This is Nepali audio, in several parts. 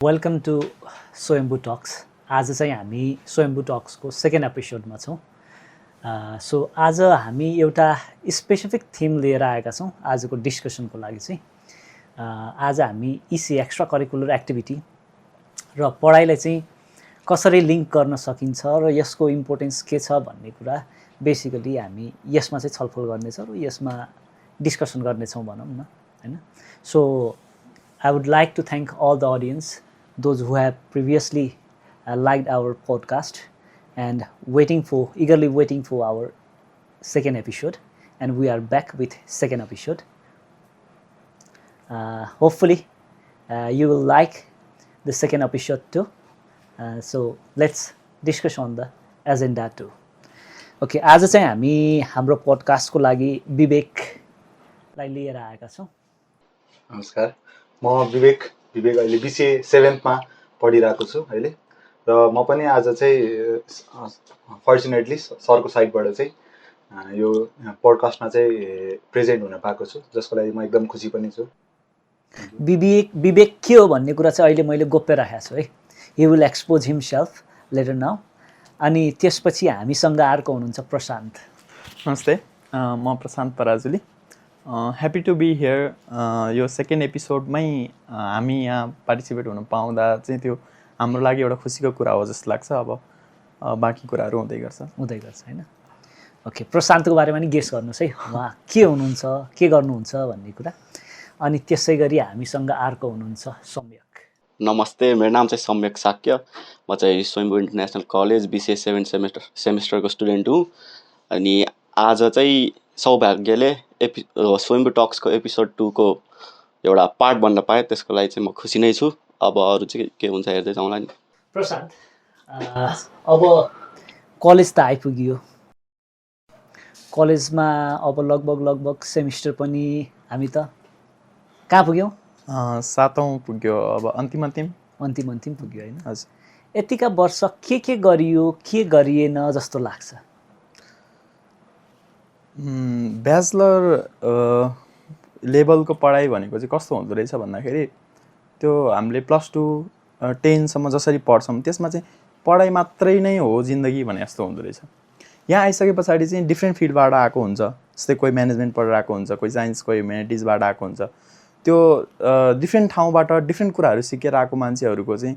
Welcome to Swayambhu talks. आज चाहिँ हामी स्वयम्भू टक्सको सेकेन्ड एपिसोडमा छौँ। सो आज हामी एउटा स्पेसिफिक थिम लिएर आएका छौँ आजको डिस्कसनको लागि चाहिँ। आज हामी इसी एक्स्ट्रा करिकुलर एक्टिभिटी र पढाइलाई चाहिँ कसरी लिङ्क गर्न सकिन्छ र यसको इम्पोर्टेन्स के छ भन्ने कुरा बेसिकली हामी यसमा चाहिँ छलफल गर्नेछौँ र यसमा डिस्कसन गर्नेछौँ भनौँ न, हैन। So I would like to thank all the audience, those who have previously liked our podcast and eagerly waiting for our second episode. And we are back with second episode. Hopefully, you will like the second episode too. So let's discuss on the agenda too. Okay, आज चाहिँ हामी हाम्रो पडकास्टको लागि विवेकलाई लिएर आएका छौँ। नमस्कार, म विवेक अहिले बिसिए 7th पढिरहेको छु अहिले। र म पनि आज चाहिँ फर्चुनेटली सरको साइडबाट चाहिँ यो पडकास्टमा चाहिँ प्रेजेन्ट हुन पाएको छु, जसको लागि म एकदम खुसी पनि छु। विवेक के हो भन्ने कुरा चाहिँ अहिले मैले गोप्य राखेको छु है। He will expose himself later now. अनि त्यसपछि हामीसँग अर्को हुनुहुन्छ प्रशान्त। नमस्ते, म Prashant Parajuli. Happy to be here. यो सेकेन्ड एपिसोडमै हामी यहाँ पार्टिसिपेट हुन पाउँदा चाहिँ त्यो हाम्रो लागि एउटा खुसीको कुरा हो जस्तो लाग्छ। अब बाँकी कुराहरू हुँदै गर्छ होइन। ओके, प्रशान्तको बारेमा नि गेस गर्नुहोस् है, उहाँ के हुनुहुन्छ, के गर्नुहुन्छ भन्ने कुरा। अनि त्यसै गरी हामीसँग अर्को हुनुहुन्छ सम्यक। नमस्ते, मेरो नाम चाहिँ सम्यक साक्य। म चाहिँ स्वयम्भू इन्टरनेसनल कलेज बिसिए 7 सेमेस्टरको स्टुडेन्ट हुँ। अनि आज चाहिँ सौभाग्यले स्वयम्भू टक्सको एपिसोड 2 को एउटा पार्ट बन्न पाएँ, त्यसको लागि चाहिँ म खुसी नै छु। अब अरू चाहिँ के हुन्छ हेर्दै जाउँला नि। प्रशान्त, अब कलेज त आइपुग्यो। कलेजमा अब लगभग सेमिस्टर पनि हामी त कहाँ पुग्यौँ? 7औं पुग्यो, अब अन्तिम पुग्यो होइन। हजुर। यतिका वर्ष के गरियो, के गरिएन जस्तो लाग्छ? ब्याचलर लेभलको पढाइ भनेको चाहिँ कस्तो हुँदो रहेछ भन्दाखेरि त्यो हामीले +2 10सम्म जसरी पढ्छौँ त्यसमा चाहिँ पढाइ मात्रै नै हो जिन्दगी भने जस्तो हुँदो रहेछ। यहाँ आइसके पछाडि चाहिँ डिफ्रेन्ट फिल्डबाट आएको हुन्छ। जस्तै कोही म्यानेजमेन्ट पढेर आएको हुन्छ, कोही साइन्स, कोही ह्युमेनिटिजबाट आएको हुन्छ। त्यो डिफ्रेन्ट ठाउँबाट डिफ्रेन्ट कुराहरू सिकेर आएको मान्छेहरूको चाहिँ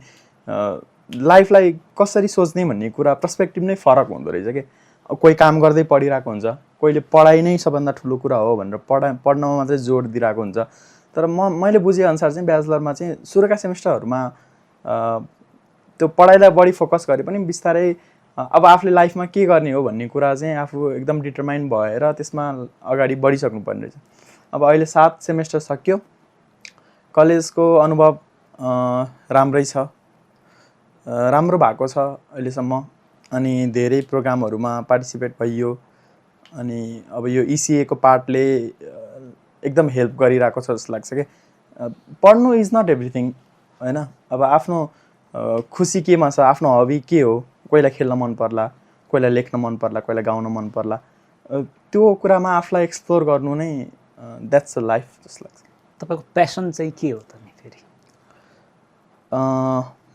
लाइफलाई कसरी सोच्ने भन्ने कुरा पर्सपेक्टिभ नै फरक हुँदो रहेछ कि। कोही काम गर्दै पढिरहेको हुन्छ, कोहीले पढाइ नै सबभन्दा ठुलो कुरा हो भनेर पढ्नमा मात्रै जोड दिइरहेको हुन्छ। तर मैले बुझेअनुसार चाहिँ ब्याचलरमा चाहिँ सुरुका सेमिस्टरहरूमा त्यो पढाइलाई बढी फोकस गरे पनि बिस्तारै अब आफूले लाइफमा के गर्ने हो भन्ने कुरा चाहिँ आफू एकदम डिटरमाइन भएर त्यसमा अगाडि बढिसक्नुपर्ने रहेछ। अब अहिले 7 सेमेस्टर सक्यो, कलेजको अनुभव राम्रै छ, राम्रो भएको छ अहिलेसम्म। अनि धेरै प्रोग्रामहरूमा पार्टिसिपेट भइयो। अनि अब यो इसिएको पार्टले एकदम हेल्प गरिरहेको छ जस्तो लाग्छ कि पढ्नु इज नट एभ्रिथिङ होइन। अब आफ्नो खुसी केमा छ, आफ्नो हबी के हो, कोहीलाई खेल्न मन पर्ला, कोहीलाई लेख्न मन पर्ला, कोहीलाई गाउन मन पर्ला, त्यो कुरामा आफूलाई एक्सप्लोर गर्नु नै द्याट्स अ लाइफ जस्तो लाग्छ। तपाईँको प्यासन चाहिँ के हो त नि फेरि?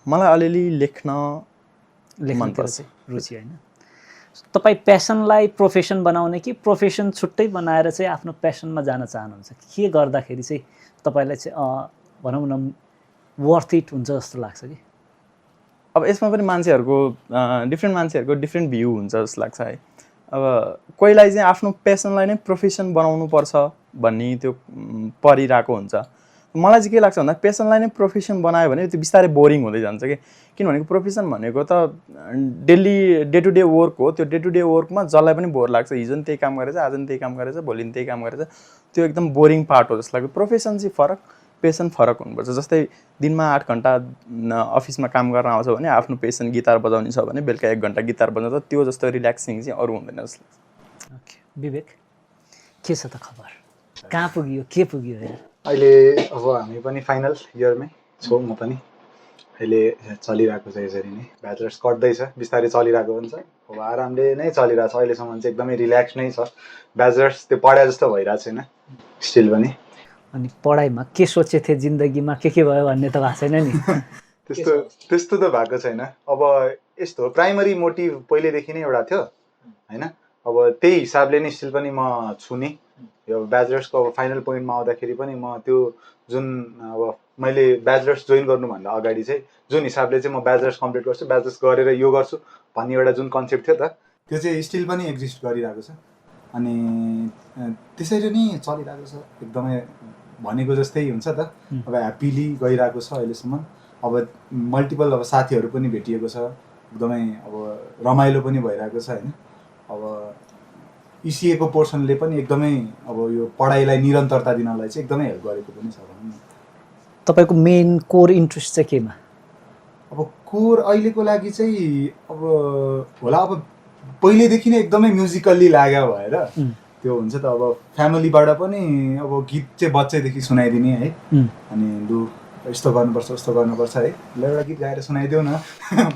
मलाई अलिअलि लेख्न मनपर्छ, रुचि होइन। तपाईँ प्यासनलाई प्रोफेसन बनाउने कि प्रोफेसन छुट्टै बनाएर चाहिँ आफ्नो प्यासनमा जान चाहनुहुन्छ? के गर्दाखेरि चाहिँ तपाईँलाई चाहिँ भनौँ न वर्थ इट हुन्छ जस्तो लाग्छ कि? अब यसमा पनि डिफ्रेन्ट मान्छेहरूको डिफ्रेन्ट भ्यू हुन्छ जस्तो लाग्छ है। अब कोहीलाई चाहिँ आफ्नो प्यासनलाई नै प्रोफेसन बनाउनु पर्छ भन्ने त्यो परिरहेको हुन्छ। मलाई चाहिँ के लाग्छ भन्दा प्यासनलाई नै प्रोफेसन बनायो भने त्यो बिस्तारै बोरिङ हुँदै जान्छ कि। किनभने प्रोफेसन भनेको त डे टु डे वर्क हो। त्यो डे टु डे वर्कमा जसलाई पनि बोर लाग्छ, हिजो नि त्यही काम गरेछ, आज नि त्यही काम गरेछ, भोलि नि त्यही काम गरेछ, त्यो एकदम बोरिङ पार्ट हो जस्तो लाग्छ। प्रोफेसन चाहिँ फरक, पेसन फरक हुनुपर्छ। जस्तै दिनमा 8 घन्टा अफिसमा काम गर्न आउँछ भने आफ्नो पेसन गिटार बजाउने छ भने बेलुका 1 घन्टा गिटार बजाउँदा त्यो जस्तो रिल्याक्सिङ चाहिँ अरू हुँदैन जस्तो लाग्छ। ओके, विवेक के छ त खबर? कहाँ पुग्यो, के पुग्यो? अहिले अब हामी पनि फाइनल इयरमै छौँ। म पनि अहिले चलिरहेको छ यसरी नै, ब्याचलर्स कट्दैछ, बिस्तारै चलिरहेको हुन्छ। अब आरामले नै चलिरहेको छ अहिलेसम्म चाहिँ, एकदमै रिल्याक्स नै छ। ब्याचलर्स त्यो पढाइ जस्तो भइरहेको छैन स्टिल पनि। अनि पढाइमा के सोचेको थिएँ, जिन्दगीमा के भयो भन्ने त भएको छैन नि? त्यस्तो त्यस्तो त भएको छैन। अब यस्तो हो, प्राइमरी मोटिभ पहिलेदेखि नै एउटा थियो होइन। अब त्यही हिसाबले नै स्टिल पनि म छुने यो ब्याचलर्सको अब फाइनल पोइन्टमा आउँदाखेरि पनि म त्यो जुन अब मैले ब्याचलर्स जोइन गर्नुभन्दा अगाडि चाहिँ जुन हिसाबले चाहिँ म ब्याचलर्स कम्प्लिट गर्छु, ब्याचलर्स गरेर यो गर्छु भन्ने एउटा जुन कन्सेप्ट थियो त त्यो चाहिँ स्टिल पनि एक्जिस्ट गरिरहेको छ। अनि त्यसरी नै चलिरहेको छ एकदमै भनेको जस्तै हुन्छ त। अब ह्याप्पिली गइरहेको छ अहिलेसम्म। अब मल्टिपल अब साथीहरू पनि भेटिएको छ, एकदमै अब रमाइलो पनि भइरहेको छ होइन। अब इसिएको पोर्सनले पनि एकदमै अब यो पढाइलाई निरन्तरता दिनलाई चाहिँ एकदमै हेल्प गरेको पनि छ भनौँ न। तपाईँको मेन कोर इन्ट्रेस्ट चाहिँ केमा? अब कोर अहिलेको लागि चाहिँ अब होला अब पहिलेदेखि नै एकदमै म्युजिकल्ली लाग्यो भएर त्यो हुन्छ त। अब फ्यामिलीबाट पनि अब गीत चाहिँ बच्चैदेखि सुनाइदिने है। अनि लु यस्तो गर्नुपर्छ उस्तो गर्नुपर्छ है, ल एउटा गीत गाएर सुनाइदेऊ न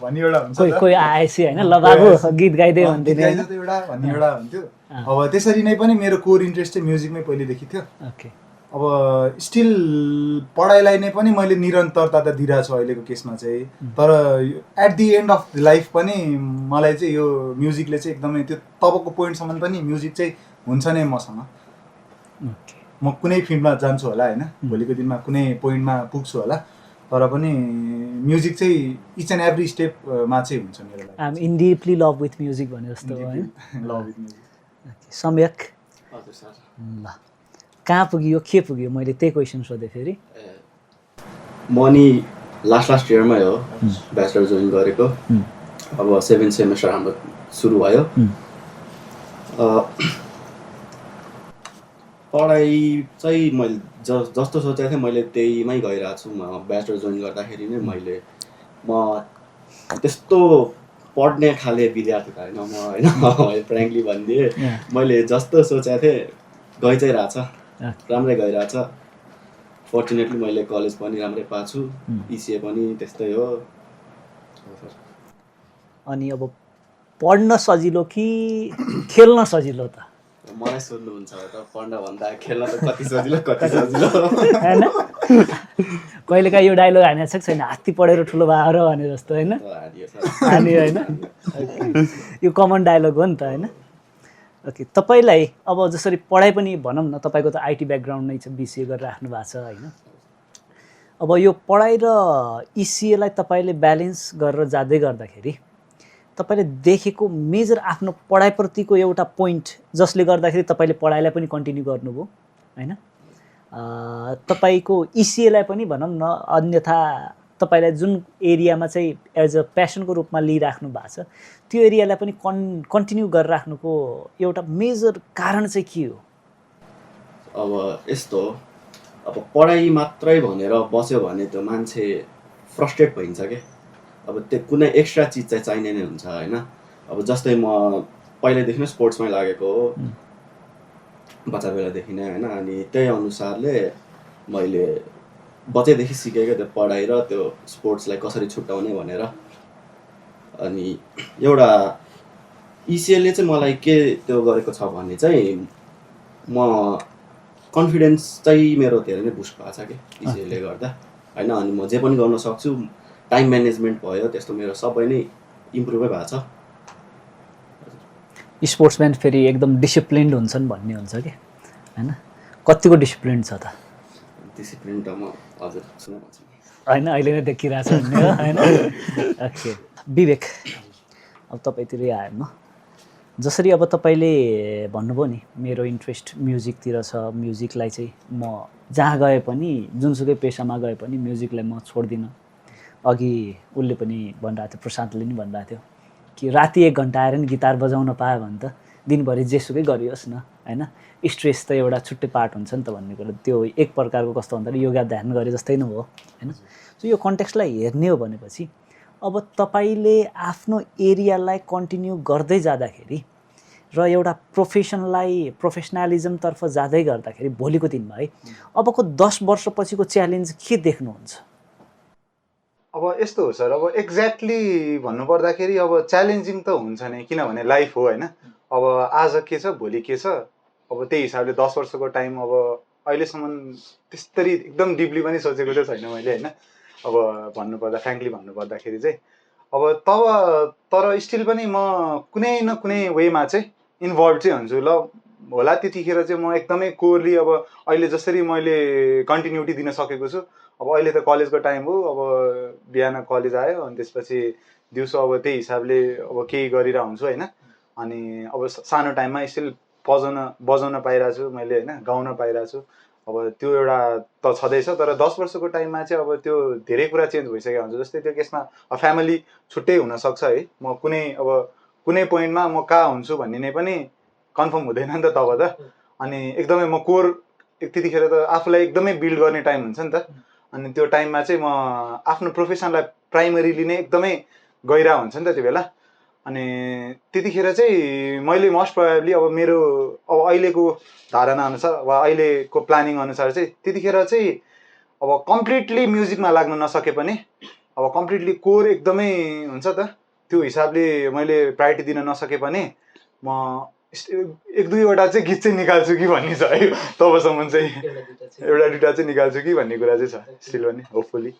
भन्ने एउटा हुन्छ कोही कोही आएपछि होइन, ल बाबु गीत गाइदियो भन्दिने एउटा भन्ने एउटा हुन्थ्यो। अब त्यसरी नै पनि मेरो कोर इन्ट्रेस्ट चाहिँ म्युजिकमै पहिलेदेखि थियो। ओके। अब स्टिल पढाइलाई नै पनि मैले निरन्तरता त दिइरहेको छु अहिलेको केसमा चाहिँ। तर at the end of life पनि मलाई चाहिँ यो म्युजिकले चाहिँ एकदमै त्यो तबको पोइन्टसम्म पनि म्युजिक चाहिँ हुन्छ नै मसँग। म कुनै फिल्डमा जान्छु होला होइन, भोलिको दिनमा कुनै पोइन्टमा पुग्छु होला, तर पनि म्युजिक चाहिँ इच एन्ड एभ्री स्टेपमा चाहिँ हुन्छ मेरो लागि। I am in deeply love with music भने जस्तो होइन। Love with music. सम्यक। हजुर सर। ल कहाँ पुग्यो के पुग्यो मैले त्यही क्वेसन सोधेँ फेरि। म नि लास्ट इयरमै हो ब्याचलर जोइन गरेको। अब 7th सेमेस्टर हाम्रो सुरु भयो। पढाइ चाहिँ मैले जस्तो सोचेको थिएँ मैले त्यहीमै गइरहेको छु। म ब्याचलर जोइन गर्दाखेरि नै म त्यस्तो पढ्ने खाले विद्यार्थी त होइन म होइन, फ्रेङ्कली भनिदिएँ। मैले जस्तो सोचेको थिएँ गइ चाहिँ रहेछ, राम्रै गइरहेछ। फर्चुनेटली मैले कलेज पनि राम्रै पाएको छु, इसिए पनि त्यस्तै हो। अनि अब पढ्न सजिलो कि खेल्न सजिलो त? मलाई सोध्नुहुन्छ त पढ्न भन्दा खेल्न त कति सजिलो कति सजिलो होइन। कहिलेकाहीँ यो डायलग हानेको छ कि छैन, हात्ती पढेर ठुलो भएर भने जस्तो होइन, हानी होइन, यो कमन डायलग हो नि त होइन। ओके, तपाईँलाई अब जसरी पढाइ पनि भनौँ न, तपाईँको त आइटी ब्याकग्राउन्ड नै छ, बिसिए गरेर राख्नु भएको छ होइन। अब यो पढाइ र इसिएलाई तपाईँले ब्यालेन्स गरेर जाँदै गर्दाखेरि तपाईँले देखेको मेजर आफ्नो पढाइप्रतिको एउटा पोइन्ट जसले गर्दाखेरि तपाईँले पढाइलाई पनि कन्टिन्यू गर्नुभयो होइन, तपाईँको इसिएलाई पनि भनौँ न, अन्यथा तपाईँलाई जुन एरियामा चाहिँ एज अ प्यासनको रूपमा लिइराख्नु भएको छ त्यो एरियालाई पनि कन्टिन्यू गरेर राख्नुको एउटा मेजर कारण चाहिँ के हो? अब यस्तो हो, अब पढाइ मात्रै भनेर बस्यो भने त्यो मान्छे फ्रस्ट्रेट भइन्छ क्या। अब त्यो कुनै एक्स्ट्रा चिज चाहिँ चाहिने नै हुन्छ होइन। अब जस्तै म पहिल्यैदेखि नै स्पोर्ट्समै लागेको हो बच्चा बेलादेखि नै होइन। अनि त्यही अनुसारले मैले बच्चैदेखि सिकेको त्यो पढाइ र त्यो स्पोर्ट्सलाई कसरी छुट्याउने भनेर। अनि एउटा इसिएलले चाहिँ मलाई के त्यो गरेको छ भने चाहिँ म कन्फिडेन्स चाहिँ मेरो धेरै नै बुस्ट भएको छ कि इसिएलले गर्दा होइन। अनि म जे पनि गर्न सक्छु, टाइम म्यानेजमेन्ट भयो त्यस्तो मेरो सबै नै इम्प्रुभै भएको छ। स्पोर्ट्सम्यान फेरि एकदम डिसिप्लिन्ड हुन्छन् भन्ने हुन्छ कि होइन, कतिको डिसिप्लिन छ त? डिसिप्लिन त म हजुर सुन्नु होइन, अहिले नै देखिरहेछ भन्ने हो होइन। ओके विवेक, अब तपाईँतिरै आएँ म। जसरी अब तपाईँले भन्नुभयो नि मेरो इन्ट्रेस्ट म्युजिकतिर छ, म्युजिकलाई चाहिँ म जहाँ गए पनि जुनसुकै पेसामा गए पनि म्युजिकलाई म छोड्दिनँ। अघि उसले पनि भनिरहेको थियो, प्रशान्तले पनि भनिरहेको थियो कि राति 1 घन्टा आएर नि गिटार बजाउन पायो भने त दिनभरि जेसुकै गरियोस् न होइन, स्ट्रेस त एउटा छुट्टै पार्ट हुन्छ नि त भन्ने कुरो। त्यो एक प्रकारको कस्तो भन्दाखेरि योगा ध्यान गरे जस्तै नै हो होइन। सो यो कन्टेक्स्टलाई हेर्ने हो भनेपछि अब तपाईँले आफ्नो एरियालाई कन्टिन्यू गर्दै जाँदाखेरि र एउटा प्रोफेसनलिजमतर्फ जाँदै गर्दाखेरि भोलिको दिनमा है अबको 10 वर्षपछिको च्यालेन्ज के देख्नुहुन्छ? अब यस्तो हो सर, अब एक्ज्याक्टली भन्नुपर्दाखेरि अब च्यालेन्जिङ त हुन्छ नै, किनभने लाइफ हो होइन। अब आज के छ भोलि के छ, अब त्यही हिसाबले 10 वर्षको टाइम अब अहिलेसम्म त्यस्तरी एकदम डिपली पनि सोचेको चाहिँ छैन मैले होइन। अब भन्नुपर्दा फ्रेङ्कली भन्नुपर्दाखेरि चाहिँ अब तब तर स्टिल पनि म कुनै न कुनै वेमा चाहिँ इन्भल्भ चाहिँ हुन्छु ल होला। त्यतिखेर चाहिँ म एकदमै कोरली अब अहिले जसरी मैले कन्टिन्युटी दिन सकेको छु, अब अहिले त कलेजको टाइम हो, अब बिहान कलेज आयो अनि त्यसपछि दिउँसो अब त्यही हिसाबले अब केही गरिरहेको हुन्छु होइन। अनि अब सानो टाइममा स्टिल बजाउन पाइरहेको छु मैले होइन, गाउन पाइरहेको छु। अब त्यो एउटा त छँदैछ, तर 10 वर्षको टाइममा चाहिँ अब त्यो धेरै कुरा चेन्ज भइसकेको हुन्छ। जस्तै त्यो केसमा फ्यामिली छुट्टै हुनसक्छ है, म कुनै पोइन्टमा म कहाँ हुन्छु भन्ने नै पनि कन्फर्म हुँदैन नि त तब त। अनि एकदमै म कोर त्यतिखेर त आफूलाई एकदमै बिल्ड गर्ने टाइम हुन्छ नि त। अनि त्यो टाइममा चाहिँ म आफ्नो प्रोफेसनलाई प्राइमरीली नै एकदमै गइरहेको हुन्छ नि त त्यो बेला। अनि त्यतिखेर चाहिँ मैले मोस्ट प्रोबेबली अब मेरो अब अहिलेको धारणा अनुसार वा अहिलेको प्लानिङ अनुसार चाहिँ त्यतिखेर चाहिँ अब कम्प्लिटली म्युजिकमा लाग्न नसके पनि अब कम्प्लिटली कोर एकदमै हुन्छ त, त्यो हिसाबले मैले प्रायोरिटी दिन नसके पनि म 1-2वटा चाहिँ गीत चाहिँ निकाल्छु कि भन्ने छ है। तबसम्म चाहिँ एउटा दुइटा चाहिँ निकाल्छु कि भन्ने कुरा चाहिँ छ स्टिल पनि, होपफुली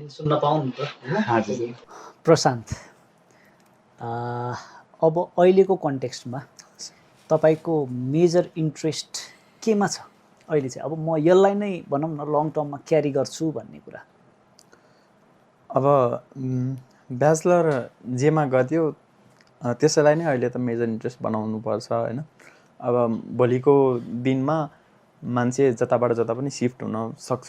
सुन्न पाउँ नि त। हजुर। प्रशान्त, अब अहिलेको कन्टेक्स्टमा तपाईँको मेजर इन्ट्रेस्ट केमा छ अहिले चाहिँ? अब म यसलाई नै भनौँ न लङ टर्ममा क्यारी गर्छु भन्ने कुरा। अब ब्याचलर जेमा गर्थ्यो त्यसैलाई नै अहिले त मेजर इन्ट्रेस्ट बनाउनुपर्छ होइन। अब भोलिको दिनमा मान्छे जताबाट जता पनि सिफ्ट हुन सक्छ,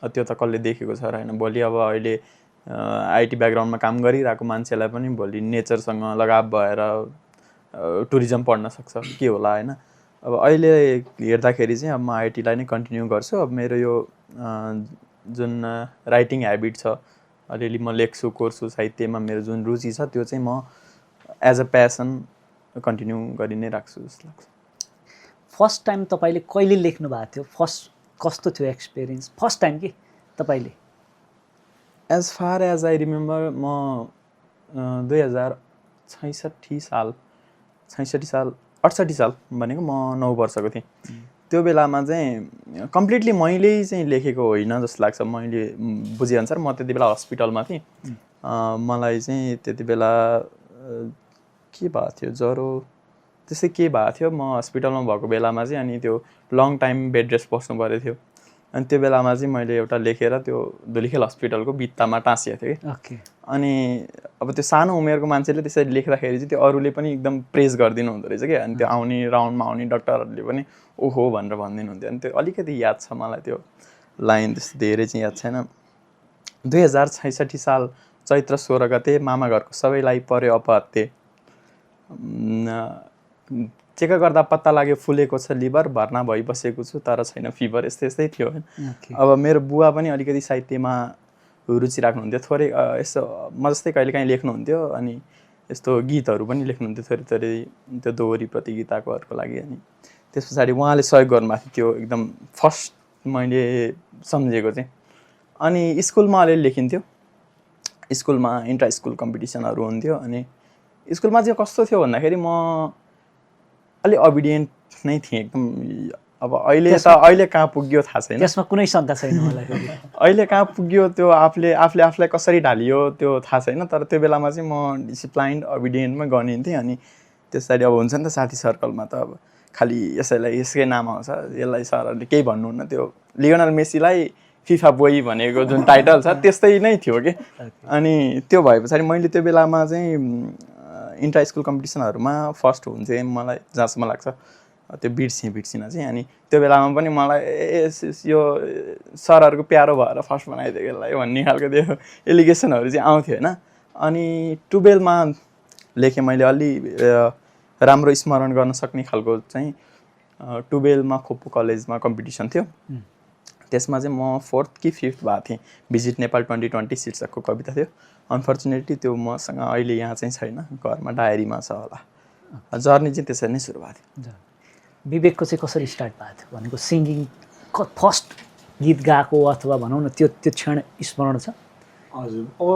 त्यो त कसले देखेको छ र होइन। भोलि अब अहिले आइटी ब्याकग्राउन्डमा काम गरिरहेको मान्छेलाई पनि भोलि नेचरसँग लगाव भएर टुरिज्म पढ्न सक्छ, के होला होइन। अब अहिले हेर्दाखेरि चाहिँ अब म आइटीलाई नै कन्टिन्यू गर्छु। अब मेरो यो जुन राइटिङ ह्याबिट छ, अलिअलि म लेख्छु कोर्छु साहित्यमा, मेरो जुन रुचि छ त्यो चाहिँ म एज अ प्यासन कन्टिन्यू गरि नै राख्छु जस्तो लाग्छ। फर्स्ट टाइम तपाईँले कहिले लेख्नु भएको थियो? फर्स्ट कस्तो थियो एक्सपिरियन्स फर्स्ट टाइम कि तपाईँले? As far as I remember म 2066 साल 68 साल भनेको म 9 वर्षको थिएँ। त्यो बेलामा चाहिँ कम्प्लिटली मैले चाहिँ लेखेको होइन जस्तो लाग्छ। मैले बुझेअनुसार म त्यति बेला हस्पिटलमा थिएँ। मलाई चाहिँ त्यति बेला के भएको थियो, ज्वरो त्यस्तै के भएको थियो। म हस्पिटलमा भएको बेलामा चाहिँ अनि त्यो लङ टाइम बेड रेस्ट बस्नु परेको थियो। अनि त्यो बेलामा चाहिँ मैले एउटा लेखेर त्यो धुलिखेल हस्पिटलको भित्तामा टाँसिएको थियो कि। ओके। अनि अब त्यो सानो उमेरको मान्छेले त्यसरी लेख्दाखेरि चाहिँ त्यो अरूले पनि एकदम प्रेज गरिदिनु हुँदो रहेछ क्या। अनि त्यो आउने राउन्डमा आउने डक्टरहरूले पनि ओहो भनेर भनिदिनु हुन्थ्यो। अनि त्यो अलिकति याद छ मलाई त्यो लाइन, त्यस्तो धेरै चाहिँ याद छैन। 2066 साल चैत्र 16 गते मामा घरको सबैलाई पर्यो अपहत्ते, चेक गर्दा पत्ता लाग्यो फुलेको छ लिभर, भर्ना भइबसेको छु तर छैन फिभर, यस्तै यस्तै थियो। अब मेरो बुवा पनि अलिकति साहित्यमा रुचि राख्नुहुन्थ्यो, थोरै यस्तो म जस्तै कहिलेकाहीँ लेख्नुहुन्थ्यो। अनि यस्तो गीतहरू पनि लेख्नुहुन्थ्यो थोरै थोरै, त्यो दोहोरी प्रतियोगिताकोहरूको लागि। अनि त्यस पछाडि उहाँले सहयोग गर्नुभएको थियो एकदम फर्स्ट मैले सम्झेको चाहिँ। अनि स्कुलमा अलिअलि लेखिन्थ्यो, स्कुलमा इन्ट्रा स्कुल कम्पिटिसनहरू हुन्थ्यो। अनि स्कुलमा चाहिँ कस्तो थियो भन्दाखेरि म अलि अबिडियन्ट नै थिएँ एकदम। अब अहिले कहाँ पुग्यो थाहा छैन, त्यसमा कुनै शङ्का छैन मलाई। अहिले कहाँ पुग्यो त्यो आफूलाई कसरी ढालियो त्यो थाहा छैन। तर त्यो बेलामा चाहिँ म डिसिप्लाइन्ड अबिडियन्टमै गनिन्थेँ। अनि त्यस पछाडि अब हुन्छ नि त साथी सर्कलमा त अब खालि यसकै नाम आउँछ, यसलाई सरहरूले केही भन्नुहुन्न। त्यो लियोनल मेसीलाई फिफा बोय भनेको जुन टाइटल छ त्यस्तै नै थियो कि। अनि त्यो भए पछाडि मैले त्यो बेलामा चाहिँ इन्ट्रा स्कुल कम्पिटिसनहरूमा फर्स्ट हुन चाहिँ मलाई जहाँसम्म लाग्छ त्यो बिर्सिन चाहिँ। अनि त्यो बेलामा पनि मलाई यो सरहरूको प्यारो भएर फर्स्ट बनाइदिएको यसलाई भन्ने खालको त्यो एलिगेसनहरू चाहिँ आउँथ्यो होइन। अनि 12मा लेखेँ मैले, अलि राम्रो स्मरण गर्न सक्ने खालको चाहिँ 12मा खोपु कलेजमा कम्पिटिसन थियो। त्यसमा चाहिँ म 4th कि 5th भएको थिएँ। भिजिट नेपाल 2020 शीर्षकको कविता थियो। अनफर्चुनेटली त्यो मसँग अहिले यहाँ चाहिँ छैन, घरमा डायरीमा छ होला। जर्नी चाहिँ त्यसरी नै सुरु भएको थियो। विवेकको चाहिँ कसरी स्टार्ट भएको थियो भनेको सिङ्गिङ फर्स्ट गीत गाएको अथवा भनौँ न त्यो क्षण स्मरण छ? हजुर, अब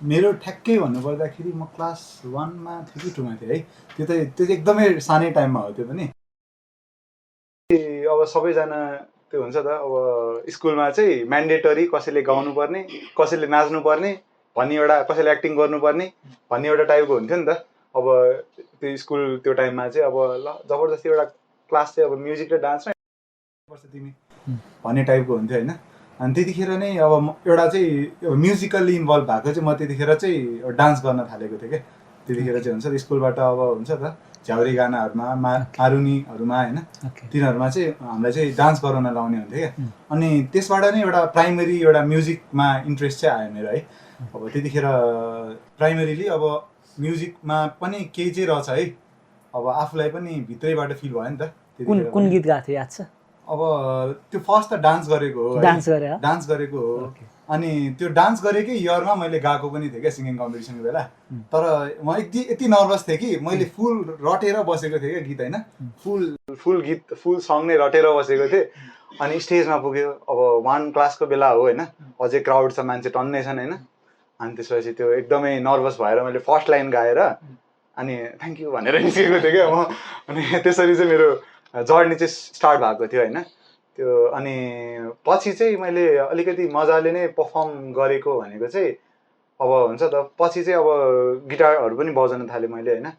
मेरो ठ्याक्कै भन्नुपर्दाखेरि म क्लास 1मा थिएँ कि 2मा थिएँ है। त्यो चाहिँ एकदमै सानै टाइममा हो त्यो पनि। अब सबैजना त्यो हुन्छ त अब स्कुलमा चाहिँ म्यान्डेटरी कसैले गाउनु पर्ने कसैले नाच्नु पर्ने भन्ने एउटा कसैले एक्टिङ गर्नुपर्ने भन्ने एउटा टाइपको हुन्थ्यो नि त। अब त्यो स्कुल त्यो टाइममा चाहिँ अब ल जबरजस्ती एउटा क्लास चाहिँ अब म्युजिक र डान्स पर्छ तिमी भन्ने टाइपको हुन्थ्यो होइन। अनि त्यतिखेर नै अब एउटा चाहिँ म्युजिकल्ली इन्भल्भ भएको चाहिँ म त्यतिखेर चाहिँ डान्स गर्न थालेको थिएँ क्या। त्यतिखेर चाहिँ हुन्छ स्कुलबाट अब हुन्छ त झ्याउरे गानाहरूमा मारुनीहरूमा होइन तिनीहरूमा चाहिँ हामीलाई चाहिँ डान्स गराउन लाउने हुन्थ्यो क्या। अनि त्यसबाट नै एउटा प्राइमेरी एउटा म्युजिकमा इन्ट्रेस्ट चाहिँ आयो मेरो है। अब त्यतिखेर प्राइमेरीली अब म्युजिकमा पनि केही चाहिँ रहेछ है, अब आफूलाई पनि भित्रैबाट फिल भयो नि त। कुन गीत गाएको थियो याद छ? अब त्यो फर्स्ट त डान्स गरेको हो, डान्स गरेको हो। अनि त्यो डान्स गरेकै इयरमा मैले गाएको पनि थिएँ क्या सिङ्गिङ कम्पिटिसनको बेला। तर म यति नर्भस थिएँ कि मैले फुल रटेर बसेको थिएँ क्या गीत होइन, फुल गीत फुल सङ नै रटेर बसेको थिएँ। अनि स्टेजमा पुग्यो, अब 1 क्लासको बेला हो होइन, अझै क्राउड छ, मान्छे टन्नै छन् होइन। अनि त्यसपछि त्यो एकदमै नर्भस भएर मैले फर्स्ट लाइन गाएर अनि थ्याङ्क यू भनेर निस्केको थिएँ क्या म। अनि त्यसरी चाहिँ मेरो जर्नी चाहिँ स्टार्ट भएको थियो होइन त्यो। अनि पछि चाहिँ मैले अलिकति मजाले नै पर्फर्म गरेको भनेको चाहिँ अब हुन्छ त पछि चाहिँ अब गिटारहरू पनि बजाउन थालेँ मैले होइन।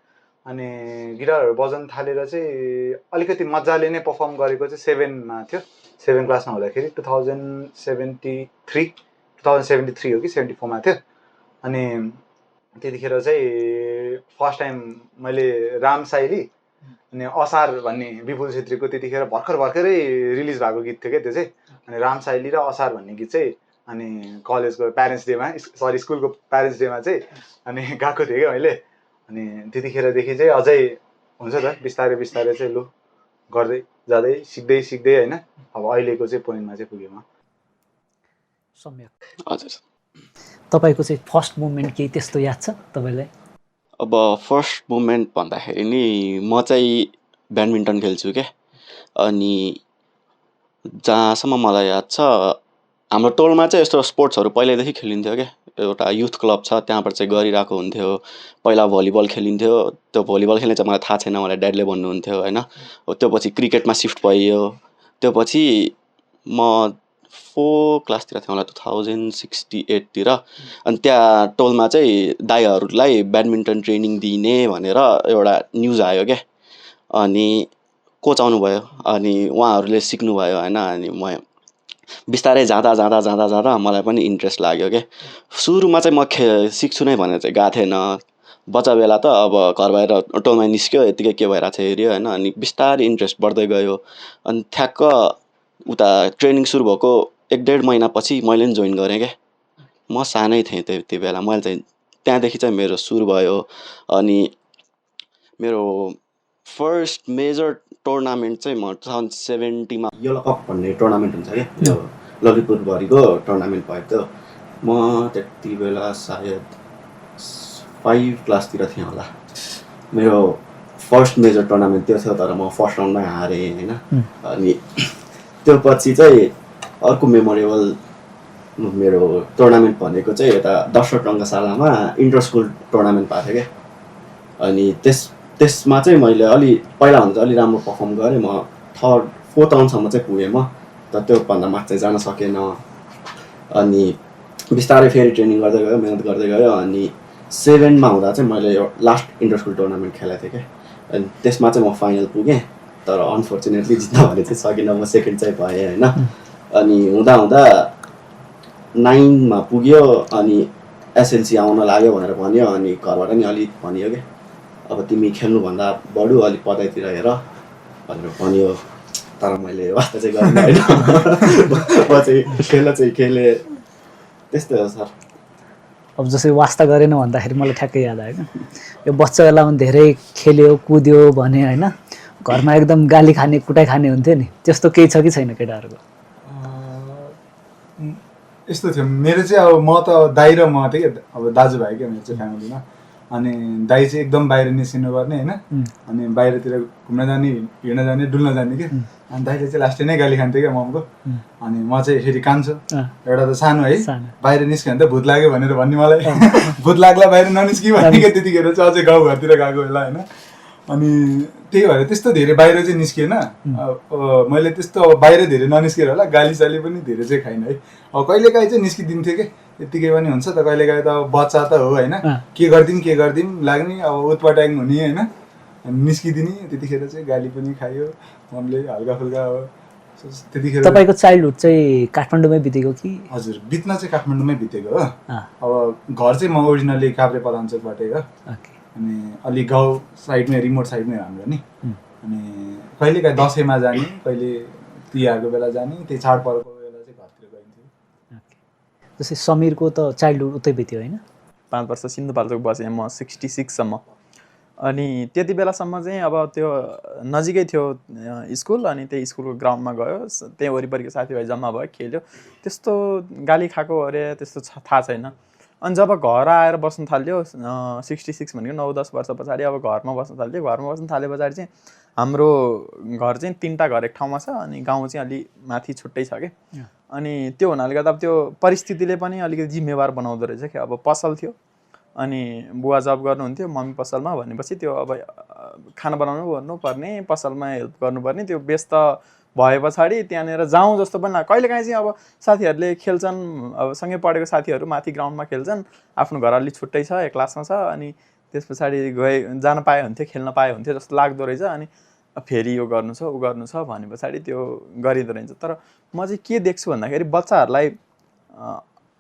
अनि गिटारहरू बजाउन थालेर चाहिँ अलिकति मजाले नै पर्फर्म गरेको चाहिँ 7मा थियो। 7 क्लासमा हुँदाखेरि 2073 हो कि 74मा थियो। अनि त्यतिखेर चाहिँ फर्स्ट टाइम मैले राम साइली अनि असार भन्ने विपुल छेत्रीको त्यतिखेर भर्खरै रिलिज भएको गीत थियो क्या त्यो चाहिँ। अनि राम साइली र असार भन्ने गीत चाहिँ अनि कलेजको प्यारेन्ट्स डेमा स्कुलको प्यारेन्ट्स डेमा चाहिँ अनि गएको थिएँ क्या मैले। अनि त्यतिखेरदेखि चाहिँ अझै हुन्छ त बिस्तारै बिस्तारै चाहिँ लु गर्दै जाँदै सिक्दै होइन अब अहिलेको चाहिँ पोइन्टमा चाहिँ पुगेँ म। सम्यक। हजुर। तपाईँको चाहिँ फर्स्ट मुभमेन्ट केही त्यस्तो याद छ तपाईँलाई? अब फर्स्ट मुभमेन्ट भन्दाखेरि नि म चाहिँ ब्याडमिन्टन खेल्छु क्या। अनि जहाँसम्म मलाई याद छ हाम्रो टोलमा चाहिँ यस्तो स्पोर्ट्सहरू पहिल्यैदेखि खेलिन्थ्यो क्या। एउटा युथ क्लब छ त्यहाँबाट चाहिँ गरिरहेको हुन्थ्यो। पहिला भलिबल खेलिन्थ्यो, त्यो भलिबल खेल्ने चाहिँ मलाई थाहा छैन, मलाई ड्याडले भन्नुहुन्थ्यो होइन। त्यो पछि क्रिकेटमा सिफ्ट भयो। त्यो पछि म 4 क्लासतिर थियो होला 2068 तिर। अनि त्यहाँ टोलमा चाहिँ दाइहरूलाई ब्याडमिन्टन ट्रेनिङ दिने भनेर एउटा न्युज आयो क्या। अनि कोच आउनुभयो अनि उहाँहरूले सिक्नुभयो होइन। अनि म बिस्तारै जाँदा मलाई पनि इन्ट्रेस्ट लाग्यो क्या। सुरुमा चाहिँ म सिक्छु नै भनेर चाहिँ गएको थिएन। बच्चा बेला त अब घर बाहिर टोलमा निस्क्यो यत्तिकै के भइरहेको छ हेऱ्यो होइन। अनि बिस्तारै इन्ट्रेस्ट बढ्दै गयो। अनि ठ्याक्क उता ट्रेनिङ सुरु भएको 1-1.5 महिनापछि मैले पनि जोइन गरेँ क्या। म सानै थिएँ त्यति बेला, मैले चाहिँ त्यहाँदेखि चाहिँ मेरो सुरु भयो। अनि मेरो फर्स्ट मेजर टुर्नामेन्ट चाहिँ म 2070मा येलो कप भन्ने टुर्नामेन्ट हुन्छ क्या, यो ललितपुरभरिको टुर्नामेन्ट भएको थियो। म त्यति बेला सायद 5 क्लासतिर थिएँ होला। मेरो फर्स्ट मेजर टुर्नामेन्ट त्यो थियो, तर म फर्स्ट राउन्डमै हारेँ होइन। अनि त्यो पछि चाहिँ अर्को मेमोरेबल मेरो टुर्नामेन्ट भनेको चाहिँ यता दशरथ रङ्गशालामा इन्टर स्कुल टुर्नामेन्ट भएको थियो क्या। अनि त्यसमा चाहिँ मैले पहिला भन्दा चाहिँ अलि राम्रो पर्फर्म गरेँ। म 4th राउन्डसम्म चाहिँ पुगेँ म, तर त्योभन्दा माथि चाहिँ जान सकेन। अनि बिस्तारै फेरि ट्रेनिङ गर्दै गयो, मिहिनेत गर्दै गयो। अनि 7मा हुँदा चाहिँ मैले लास्ट इन्टर स्कुल टुर्नामेन्ट खेलेको थिएँ क्या। अनि त्यसमा चाहिँ म फाइनल पुगेँ, तर अनफर्चुनेटली जित्न भने चाहिँ सकिनँ, म सेकेन्ड चाहिँ भएँ होइन। अनि हुँदा 9मा पुग्यो। अनि एसएलसी आउन लाग्यो भनेर भन्यो। अनि घरबाट नि अलिक भनियो क्या, अब तिमी खेल्नुभन्दा बढु अलिक पढाइतिर हेर भनेर भन्यो। तर मैले वास्ता चाहिँ गरिनँ होइन। म चाहिँ खेलेँ त्यस्तै हो सर। अब जसरी वास्ता गरेन भन्दाखेरि मलाई ठ्याक्कै याद आयो क्या, यो बच्चा बेलामा धेरै खेल्यो कुद्यो भने होइन, घरमा एकदम गाली खाने कुटाइ खाने हुन्थ्यो नि, त्यस्तो केही छ कि छैन केटाहरूको? यस्तो थियो मेरो चाहिँ। अब म त दाइ र म थिएँ क्या, अब दाजुभाइ क्या मेरो चाहिँ फ्यामिलीमा। अनि दाइ चाहिँ एकदम बाहिर निस्किनु पर्ने होइन, अनि बाहिरतिर घुम्न जाने, हिँड्न जाने, डुल्न जाने क्या। अनि दाइले चाहिँ लास्टै नै गाली खान्थ्यो क्या ममको। अनि म चाहिँ फेरि कान्छु, एउटा त सानो है, बाहिर निस्क्यो भने त भूत लाग्यो भनेर भन्ने मलाई। भूत लाग्ला बाहिर ननिस्कि भने क्या। त्यतिखेर चाहिँ अझै गाउँघरतिर गएको बेला होइन। अनि त्यही भएर त्यस्तो धेरै बाहिर चाहिँ निस्किएन। मैले त्यस्तो अब बाहिर धेरै ननिस्केर होला गालीसाली पनि धेरै चाहिँ खाइनँ है। अब कहिलेकाहीँ चाहिँ निस्किदिन्थेँ कि यत्तिकै पनि हुन्छ त, कहिलेकाहीँ त अब बच्चा त हो होइन, के गरिदिउँ लाग्ने, अब उत्पटाङ हुने होइन, निस्किदिने। त्यतिखेर चाहिँ गाली पनि खायो मम्मीले हल्का फुल्का। अब त्यतिखेर तपाईँको चाइल्डहुड चाहिँ काठमाडौँमै बितेको कि? हजुर, बित्न चाहिँ काठमाडौँमै बितेको हो। अब घर चाहिँ म ओरिजिनली काभ्रे पलाञ्चोकबाटै हो। अनि अलि गाउँ साइडमै, रिमोट साइडमै हाम्रो नि। अनि कहिलेकाहीँ दसैँमा जाने, कहिले तिहारको बेला जाने, त्यही चाडपर्वको बेला चाहिँ घरतिर गइन्थ्यो। जस्तै समीरको त चाइल्डहुड उतै बित्यो होइन? 5 वर्ष सिन्धुपाल्चोक बसेँ म 66सम्म। अनि त्यति बेलासम्म चाहिँ अब त्यो नजिकै थियो स्कुल, अनि त्यही स्कुलको ग्राउन्डमा गयो, त्यही वरिपरिको साथीभाइ जम्मा भयो, खेल्यो। त्यस्तो गाली खाएको अरे त्यस्तो थाहा छैन। अनि जब घर आएर बस्नु थाल्यो 66 भनेको 9-10 वर्ष पछाडि अब घरमा बस्नु थाल्यो। घरमा बस्नु थाले पछाडि चाहिँ हाम्रो घर चाहिँ 3टा घर एक ठाउँमा छ, अनि गाउँ चाहिँ अलि माथि छुट्टै छ कि। अनि त्यो हुनाले गर्दा अब त्यो परिस्थितिले पनि अलिकति जिम्मेवार बनाउँदो रहेछ कि। अब पसल थियो, अनि बुवा जब गर्नुहुन्थ्यो, मम्मी पसलमा, भनेपछि त्यो अब खाना बनाउनु गर्नुपर्ने, पसलमा हेल्प गर्नुपर्ने, त्यो व्यस्त भए पछाडि त्यहाँनिर जाउँ जस्तो पनि लाग्यो। कहिलेकाहीँ चाहिँ अब साथीहरूले खेल्छन्, अब सँगै पढेको साथीहरू माथि ग्राउन्डमा खेल्छन्, आफ्नो घर अलि छुट्टै छ, एक क्लासमा छ, अनि त्यस पछाडि जान पाए हुन्थ्यो, खेल्न पाए हुन्थ्यो जस्तो लाग्दो रहेछ। अनि फेरि यो गर्नु छ, ऊ गर्नु छ भने पछाडि त्यो गरिँदो रहेछ। तर म चाहिँ के देख्छु भन्दाखेरि बच्चाहरूलाई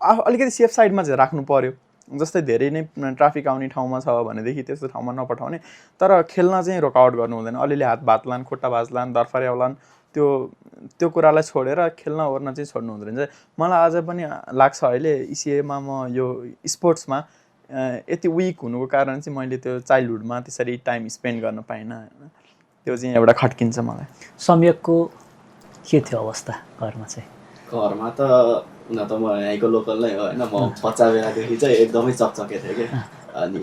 अलिकति सेफ साइडमा चाहिँ राख्नु पर्यो। जस्तै धेरै नै ट्राफिक आउने ठाउँमा छ भनेदेखि त्यस्तो ठाउँमा नपठाउने, तर खेल्न चाहिँ रोकआउट गर्नु हुँदैन। अलिअलि हात भाँच्लान्, खुट्टा भाँच्लान्, दर्फर्याउलान्, त्यो कुरालाई छोडेर खेल्न ओर्न चाहिँ छोड्नु हुँदैन। मलाई अझ पनि लाग्छ अहिले इसिएमा म यो स्पोर्ट्समा यति विक हुनुको कारण चाहिँ मैले त्यो चाइल्डहुडमा त्यसरी टाइम स्पेन्ड गर्न पाइनँ होइन। त्यो चाहिँ एउटा खट्किन्छ मलाई। सम्यकको के थियो अवस्था घरमा चाहिँ? घरमा त हुन त म यहीँको लोकल नै हो होइन। म बच्चा बेलादेखि चाहिँ एकदमै चकचके थिएँ कि। अनि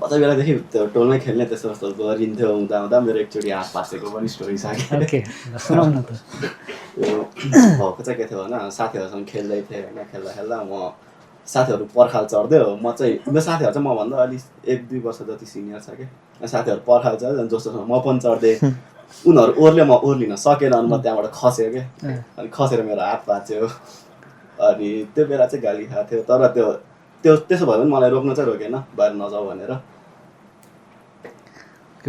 बच्चा बेलादेखि त्यो टोलमै खेल्ने त्यस्तो जस्तो गरिन्थ्यो। हुँदा मेरो एकचोटि हात भाँचेको पनि स्टोरी छ कि। सुनाउन त। यो भएको चाहिँ के थियो भने साथीहरूसँग खेल्दै थिएँ होइन। खेल्दा म साथीहरू पर्खाल चढ्दै म चाहिँ, मेरो साथीहरू चाहिँ मभन्दा अलि 1-2 वर्ष जति सिनियर छ कि। साथीहरू पर्खाल चढ्दै जसोसँग म पनि चढ्दै, उनीहरू ओर्ले म ओर्लिन सकेन, अनि म त्यहाँबाट खसेँ कि। अनि खसेर मेरो हात भाँच्यो। अनि त्यो बेला चाहिँ गाली खाएको थियो, तर त्यसो भयो भने मलाई रोक्न चाहिँ रोकेन, बाहिर नजाऊ भनेर।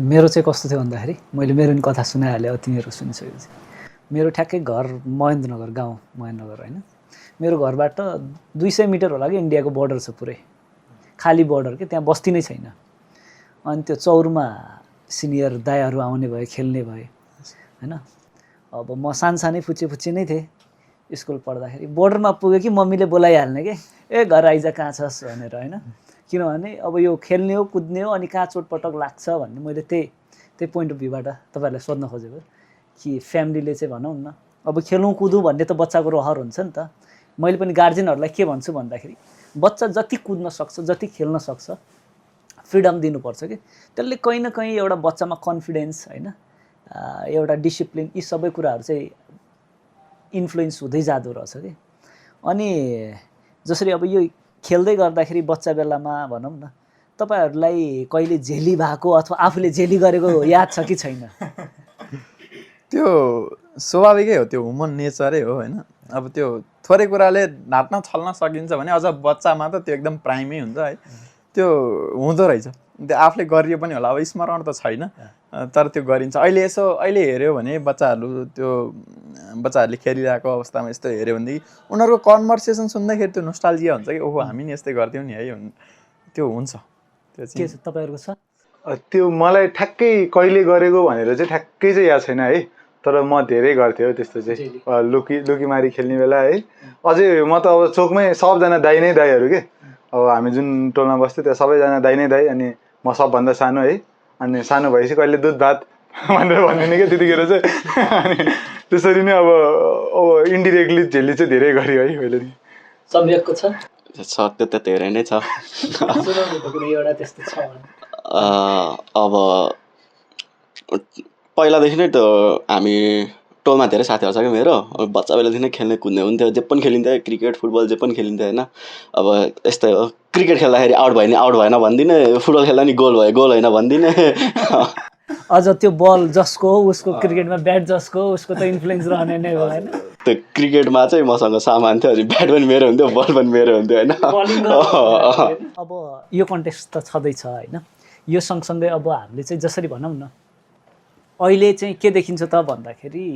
मेरो चाहिँ कस्तो थियो भन्दाखेरि, मैले मेरो नि कथा सुनाइहालेँ, अब तिमीहरू सुनिसकेपछि। मेरो ठ्याक्कै घर महेन्द्रनगर, गाउँ महेन्द्रनगर होइन। मेरो घरबाट 200 मिटर होला कि इन्डियाको बोर्डर छ, पुरै खाली बोर्डर कि, त्यहाँ बस्ती नै छैन। अनि त्यो चौरमा सिनियर दाइहरू आउने भए, खेल्ने भए होइन। अब म सानसानै फुच्चे नै थिएँ स्कुल पढ्दाखेरि। बोर्डरमा पुग्यो कि मम्मीले बोलाइहाल्ने कि, ए घर आइज कहाँ छस् भनेर होइन। किनभने अब यो खेल्ने हो, कुद्ने हो, अनि कहाँ चोटपटक लाग्छ भन्ने मैले त्यही पोइन्ट अफ भ्यूबाट तपाईँहरूलाई सोध्न खोजेको कि फ्यामिलीले चाहिँ भनौँ न, अब खेलौँ कुदौँ भन्ने त बच्चाको रहर हुन्छ नि त। मैले पनि गार्जेनहरूलाई के भन्छु भन्दाखेरि, बच्चा जति कुद्न सक्छ, जति खेल्न सक्छ, फ्रिडम दिनुपर्छ कि। त्यसले कहीँ न कहीँ एउटा बच्चामा कन्फिडेन्स होइन, एउटा डिसिप्लिन, यी सबै कुराहरू चाहिँ इन्फ्लुएन्स हुँदै जाँदो रहेछ कि। अनि जसरी अब यो खेल्दै गर्दाखेरि बच्चा बेलामा भनौँ न, तपाईँहरूलाई कहिले झेली भएको अथवा आफूले झेली गरेको याद छ कि छैन? त्यो स्वाभाविकै हो, त्यो ह्युमन नेचरै हो होइन। अब त्यो थोरै कुराले ढाँट्न छल्न सकिन्छ भने अझ बच्चामा त त्यो एकदम प्राइमै हुन्छ है। त्यो हुँदो रहेछ, त्यो आफूले गरियो पनि होला। अब स्मरण त छैन, तर त्यो गरिन्छ। अहिले हेऱ्यो भने बच्चाहरूले खेलिरहेको अवस्थामा यस्तो हेऱ्यो भनेदेखि उनीहरूको कन्भर्सेसन सुन्दाखेरि त्यो नोस्टाल्जिया हुन्छ कि, ओहो हामी नि यस्तै गर्थ्यौँ नि है। त्यो हुन्छ। त्यो के छ तपाईँहरूको छ? त्यो मलाई ठ्याक्कै कहिले गरेको भनेर चाहिँ ठ्याक्कै चाहिँ याद छैन है। तर म धेरै गर्थेँ हो त्यस्तो चाहिँ, लुकीमारी खेल्ने बेला है। अझै म त अब चोकमै सबजना दाइ नै दाइहरू के। अब हामी जुन टोलमा बस्थ्यो त्यहाँ सबैजना दाइ नै दाइ, अनि म सबभन्दा सानो है। अनि सानो भएपछि कहिले दुध भात भनेर भन्दिनँ क्या त्यतिखेर चाहिँ। अनि त्यसरी नै अब इन्डिरेक्टली झेली चाहिँ धेरै गरेँ है मैले। सम्यकको छ? त्यो त धेरै नै छ। अब पहिलादेखि नै त हामी टोलमा धेरै साथीहरू छ कि मेरो। अब बच्चा बेलादेखि नै खेल्ने कुद्ने हुन्थ्यो, जे पनि खेलिन्थ्यो, क्रिकेट फुटबल जे पनि खेलिन्थ्यो होइन। अब यस्तै हो, क्रिकेट खेल्दाखेरि आउट भयो नि आउट भएन भनिदिने, फुटबल खेल्दा नि गोल भयो गोल होइन भनिदिने। अझ त्यो बल जसको हो उसको क्रिकेटमा ब्याट जसको हो उसको त इन्फ्लुएन्स रहने नै हो होइन त्यो क्रिकेटमा चाहिँ मसँग सामान थियो अनि ब्याट पनि मेरो हुन्थ्यो बल पनि मेरो हुन्थ्यो होइन बलिङ गर्नु अब यो कन्टेक्स्ट त छँदैछ होइन यो सँगसँगै अब हामीले चाहिँ जसरी भनौँ न अहिले चाहिँ के देखिन्छ त भन्दाखेरि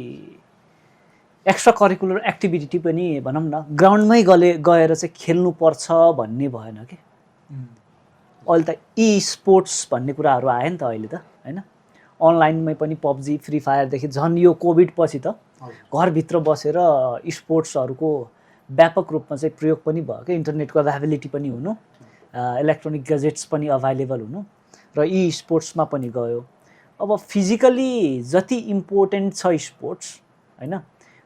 एक्स्ट्रा करिकुलर एक्टिभिटी पनि भनौँ न ग्राउन्डमै गएर चाहिँ खेल्नुपर्छ भन्ने भएन कि अहिले त स्पोर्ट्स भन्ने कुराहरू आयो नि त अहिले त होइन अनलाइनमै पनि पब्जी फ्री फायरदेखि झन् यो कोभिड पछि त घरभित्र बसेर स्पोर्ट्सहरूको व्यापक रूपमा चाहिँ प्रयोग पनि भयो कि इन्टरनेटको एभाइलेबिलिटी पनि हुनु इलेक्ट्रोनिक गजेट्स पनि अभाइलेबल हुनु र स्पोर्ट्समा पनि गयो अब फिजिकली जति इम्पोर्टेन्ट छ स्पोर्ट्स होइन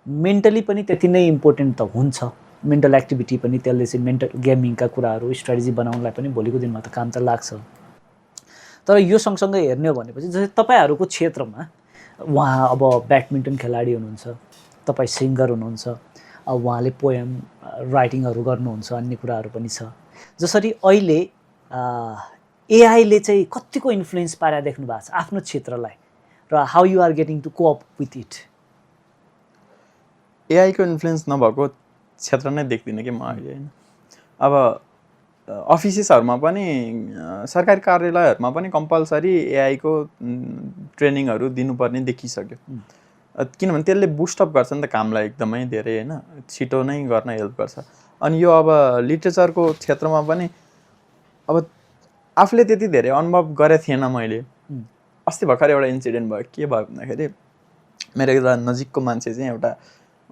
मेन्टली पनि त्यति नै इम्पोर्टेन्ट त हुन्छ मेन्टल एक्टिभिटी पनि त्यसले चाहिँ मेन्टल गेमिङका कुराहरू स्ट्राटेजी बनाउनलाई पनि भोलिको दिनमा त काम त लाग्छ तर यो सँगसँगै हेर्ने हो भनेपछि जस्तै तपाईँहरूको क्षेत्रमा उहाँ अब ब्याडमिन्टन खेलाडी हुनुहुन्छ तपाईँ सिङ्गर हुनुहुन्छ अब उहाँले पोएम राइटिङहरू गर्नुहुन्छ अन्य कुराहरू पनि छ जसरी अहिले एआईले चाहिँ कतिको इन्फ्लुएन्स पारेर देख्नु भएको छ आफ्नो क्षेत्रलाई र how you are getting to cope with it एआईको इन्फ्लुएन्स नभएको क्षेत्र नै देख्दिनँ कि म अहिले होइन अब अफिसेसहरूमा पनि सरकारी कार्यालयहरूमा पनि कम्पलसरी एआईको ट्रेनिङहरू दिनुपर्ने देखिसक्यो किनभने त्यसले बुस्टअप गर्छ नि त कामलाई एकदमै धेरै होइन छिटो नै गर्न हेल्प गर्छ अनि यो अब लिटरेचरको क्षेत्रमा पनि अब आफूले त्यति धेरै अनुभव गरेको थिएन मैले अस्ति भर्खर एउटा इन्सिडेन्ट भयो के भयो भन्दाखेरि मेरो एउटा नजिकको मान्छे चाहिँ एउटा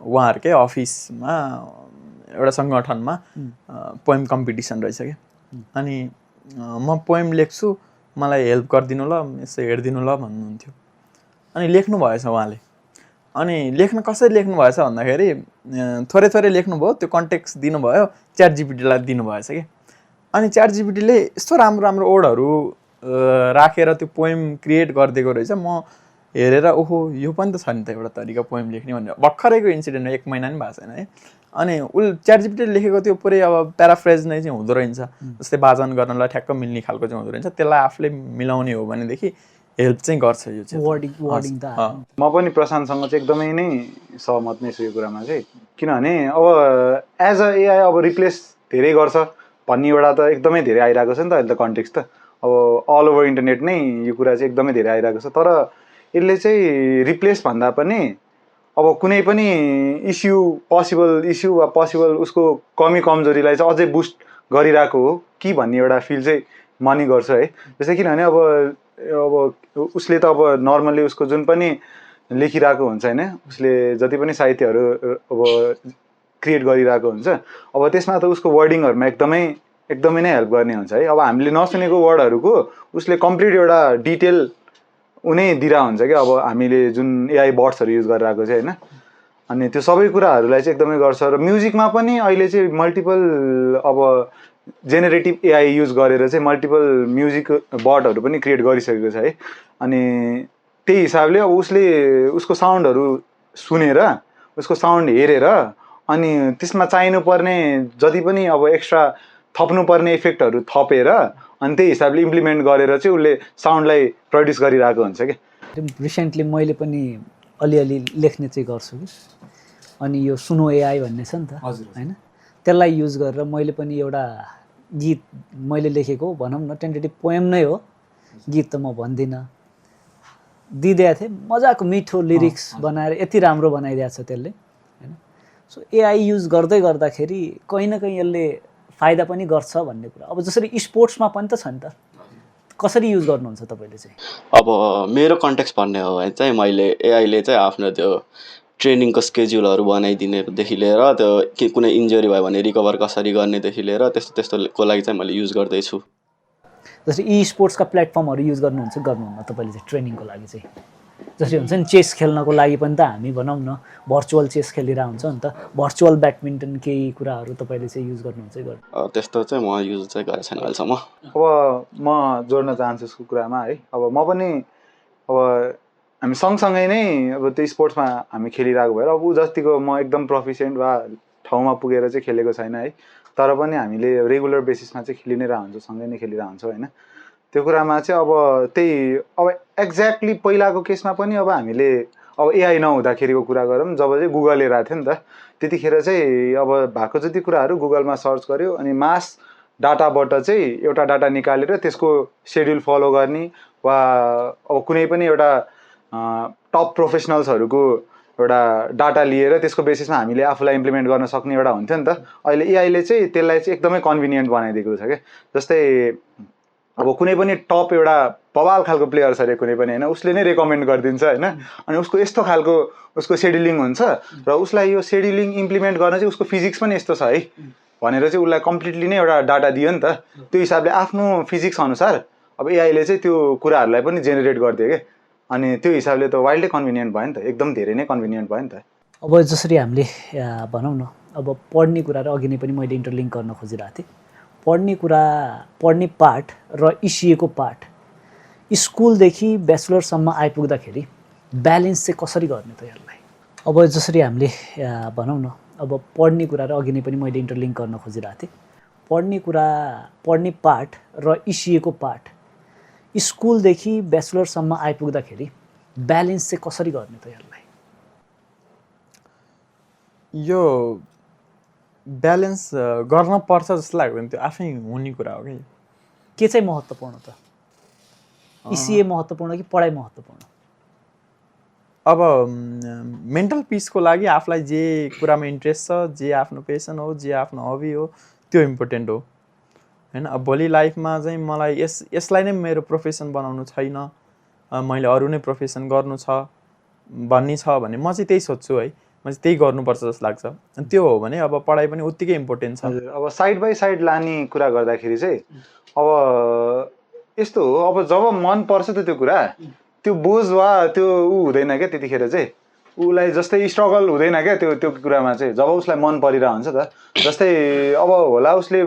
उहाँहरूकै अफिसमा एउटा सङ्गठनमा पोएम कम्पिटिसन रहेछ कि अनि म पोएम लेख्छु मलाई हेल्प गरिदिनु ल यसो हेरिदिनु ल भन्नुहुन्थ्यो अनि लेख्नु भएछ उहाँले अनि लेख्न कसरी लेख्नु भएछ भन्दाखेरि थोरै थोरै लेख्नुभयो त्यो कन्टेक्स्ट दिनुभयो च्याट जिपिटीलाई दिनुभएछ कि अनि च्याट जिपिटीले यस्तो राम्रो राम्रो वर्डहरू राखेर त्यो पोएम क्रिएट गरिदिएको रहेछ म हेरेर ओहो यो पनि त छ नि त एउटा तरिका पोएम लेख्ने भनेर भर्खरैको इन्सिडेन्ट एक महिना पनि भएको छैन है अनि उसले च्याट जिपिटीले लेखेको त्यो पुरै अब प्याराफ्रेज नै चाहिँ हुँदो रहेछ जस्तै वाचन गर्नलाई ठ्याक्क मिल्ने खालको चाहिँ हुँदो रहेछ त्यसलाई आफूले मिलाउने हो भनेदेखि हेल्प चाहिँ गर्छ यो चाहिँ वर्डिङ त म पनि प्रशान्तसँग चाहिँ एकदमै नै सहमत नै छु यो कुरामा चाहिँ किनभने अब एज अ एआई अब रिप्लेस धेरै गर्छ भन्ने एउटा त एकदमै धेरै आइरहेको छ नि त अहिले त कन्टेक्स्ट त अब अल ओभर इन्टरनेट नै यो कुरा चाहिँ एकदमै धेरै आइरहेको छ तर यसले चाहिँ रिप्लेस भन्दा पनि अब कुनै पनि पोसिबल इस्यु वा पोसिबल उसको कमी कमजोरीलाई चाहिँ अझै बुस्ट गरिरहेको हो कि भन्ने एउटा फिल चाहिँ मनी गर्छ है जस्तै किनभने अब उसले त अब नर्मल्ली उसको जुन पनि लेखिरहेको हुन्छ होइन उसले जति पनि साहित्यहरू अब क्रिएट गरिरहेको हुन्छ अब त्यसमा त उसको वर्डिङहरूमा एकदमै नै हेल्प गर्ने हुन्छ है अब हामीले नसुनेको वर्डहरूको उसले कम्प्लिट एउटा डिटेल उनी दिइरहेको हुन्छ क्या अब हामीले जुन एआई बट्सहरू युज गरिरहेको चाहिँ होइन अनि त्यो सबै कुराहरूलाई चाहिँ एकदमै गर्छ र म्युजिकमा पनि अहिले चाहिँ मल्टिपल अब जेनेरेटिभ एआई युज गरेर चाहिँ मल्टिपल म्युजिक बटहरू पनि क्रिएट गरिसकेको छ है अनि त्यही हिसाबले अब उसले उसको साउन्डहरू सुनेर उसको साउन्ड हेरेर अनि त्यसमा चाहिनुपर्ने जति पनि अब एक्स्ट्रा थप्नुपर्ने इफेक्टहरू थपेर अनि त्यही हिसाबले इम्प्लिमेन्ट गरेर चाहिँ उसले साउन्डलाई प्रड्युस गरिरहेको हुन्छ कि रिसेन्टली मैले पनि अलिअलि लेख्ने चाहिँ गर्छु कि अनि यो सुनो एआई भन्ने छ नि त होइन त्यसलाई युज गरेर मैले पनि एउटा गीत मैले लेखेको भनौँ न टेन्टेटिभ पोएम नै हो गीत त म भन्दिनँ दिइदिएको थिएँ मजाको मिठो लिरिक्स बनाएर यति राम्रो बनाइदिएको छ त्यसले होइन सो एआई युज गर्दै गर्दाखेरि कहीँ न कहीँ यसले फाइदा पनि गर्छ भन्ने कुरा अब जसरी स्पोर्ट्समा पनि त छ नि त कसरी युज गर्नुहुन्छ तपाईँले चाहिँ अब मेरो कन्टेक्स्ट भन्ने हो भने चाहिँ मैले एआईले चाहिँ आफ्नो त्यो ट्रेनिङको स्केड्युलहरू बनाइदिनेदेखि लिएर त्यो कुनै इन्जरी भयो भने रिकभर कसरी गर्नेदेखि लिएर त्यस्तोको लागि चाहिँ मैले युज गर्दैछु जस्तै स्पोर्ट्सका प्लेटफर्महरू युज गर्नुहुन्छ गर्नुहुन्न तपाईँले चाहिँ ट्रेनिङको लागि चाहिँ जस्तै हुन्छ नि चेस खेल्नको लागि पनि त हामी भनौँ न भर्चुअल चेस खेलिरहेको हुन्छ नि त भर्चुअल ब्याडमिन्टन केही कुराहरू तपाईँले चाहिँ युज गर्नुहुन्छ त्यस्तो चाहिँ म युज चाहिँ गरेको छैन अहिलेसम्म अब म जोड्न चाहन्छु यसको कुरामा है अब म पनि अब हामी सँगसँगै नै अब त्यो स्पोर्ट्समा हामी खेलिरहेको भएर अब ऊ जतिको म एकदम प्रोफिसियन्ट वा ठाउँमा पुगेर चाहिँ खेलेको छैन है तर पनि हामीले रेगुलर बेसिसमा चाहिँ खेलि नै रहन्छौँ सँगै नै खेलिरहन्छौँ होइन त्यो कुरामा चाहिँ अब त्यही अब एक्ज्याक्टली पहिलाको केसमा पनि अब हामीले अब एआई नहुँदाखेरिको कुरा गरौँ जब चाहिँ गुगल एरा थियो नि त त्यतिखेर चाहिँ अब भएको जति कुराहरू गुगलमा सर्च गर्यो अनि मास डाटाबाट चाहिँ एउटा डाटा निकालेर त्यसको सेड्युल फलो गर्ने वा अब कुनै पनि एउटा टप प्रोफेसनल्सहरूको एउटा डाटा लिएर त्यसको बेसिसमा हामीले आफूलाई इम्प्लिमेन्ट गर्न सक्ने एउटा हुन्थ्यो नि त अहिले एआईले चाहिँ त्यसलाई चाहिँ एकदमै कन्भिनियन्ट बनाइदिएको छ क्या जस्तै अब कुनै पनि टप एउटा बवाल खालको प्लेयर छ अरे कुनै पनि होइन उसले नै रेकमेन्ड गरिदिन्छ होइन अनि उसको यस्तो खालको उसको सेड्युलिङ हुन्छ र उसलाई यो सेड्युलिङ इम्प्लिमेन्ट गर्न चाहिँ उसको फिजिक्स पनि यस्तो छ है भनेर चाहिँ उसलाई कम्प्लिटली नै एउटा डाटा दियो नि त त्यो हिसाबले आफ्नो फिजिक्स अनुसार अब एआईले चाहिँ त्यो कुराहरूलाई पनि जेनेरेट गरिदियो क्या अनि त्यो हिसाबले त वाइल्डै कन्भिनियन्ट भयो नि त एकदम धेरै नै कन्भिनियन्ट भयो नि त अब जसरी हामीले भनौँ न अब पढ्ने कुरा र अघि नै पनि मैले इन्टरलिङ्क गर्न खोजिरहेको थिएँ पढ्ने पार्ट र इसिएको पार्ट स्कुलदेखि ब्याचलरसम्म आइपुग्दाखेरि ब्यालेन्स चाहिँ कसरी गर्ने त यसलाई अब जसरी हामीले भनौँ न अब पढ्ने कुरा र अघि नै पनि मैले इन्टरलिङ्क गर्न खोजिरहेको थिएँ पढ्ने पार्ट र इसिएको पार्ट स्कुलदेखि ब्याचलरसम्म आइपुग्दाखेरि ब्यालेन्स चाहिँ कसरी गर्ने त यसलाई यो ब्यालेन्स गर्न पर्छ जस्तो लाग्यो भने त्यो आफै हुने कुरा हो कि के चाहिँ महत्त्वपूर्ण त इसिए महत्त्वपूर्ण कि पढाइ महत्त्वपूर्ण अब मेन्टल पिसको लागि आफूलाई जे कुरामा इन्ट्रेस्ट छ जे आफ्नो पेसन हो जे आफ्नो हबी हो त्यो इम्पोर्टेन्ट हो हैन अब भोलि लाइफमा चाहिँ मलाई यसलाई नै मेरो प्रोफेसन बनाउनु छैन मैले अरू नै प्रोफेसन गर्नु छ भन्ने छ भने म चाहिँ त्यही सोध्छु है म चाहिँ त्यही गर्नुपर्छ जस्तो लाग्छ अनि त्यो हो भने अब पढाइ पनि उत्तिकै इम्पोर्टेन्ट छ अब साइड बाई साइड लाने कुरा गर्दाखेरि चाहिँ अब यस्तो हो अब जब मन पर्छ त त्यो कुरा त्यो बोझ वा त्यो हुँदैन क्या त्यतिखेर चाहिँ उसलाई जस्तै स्ट्रगल हुँदैन क्या त्यो कुरामा चाहिँ जब उसलाई मन परिरहेको हुन्छ त जस्तै अब होला उसले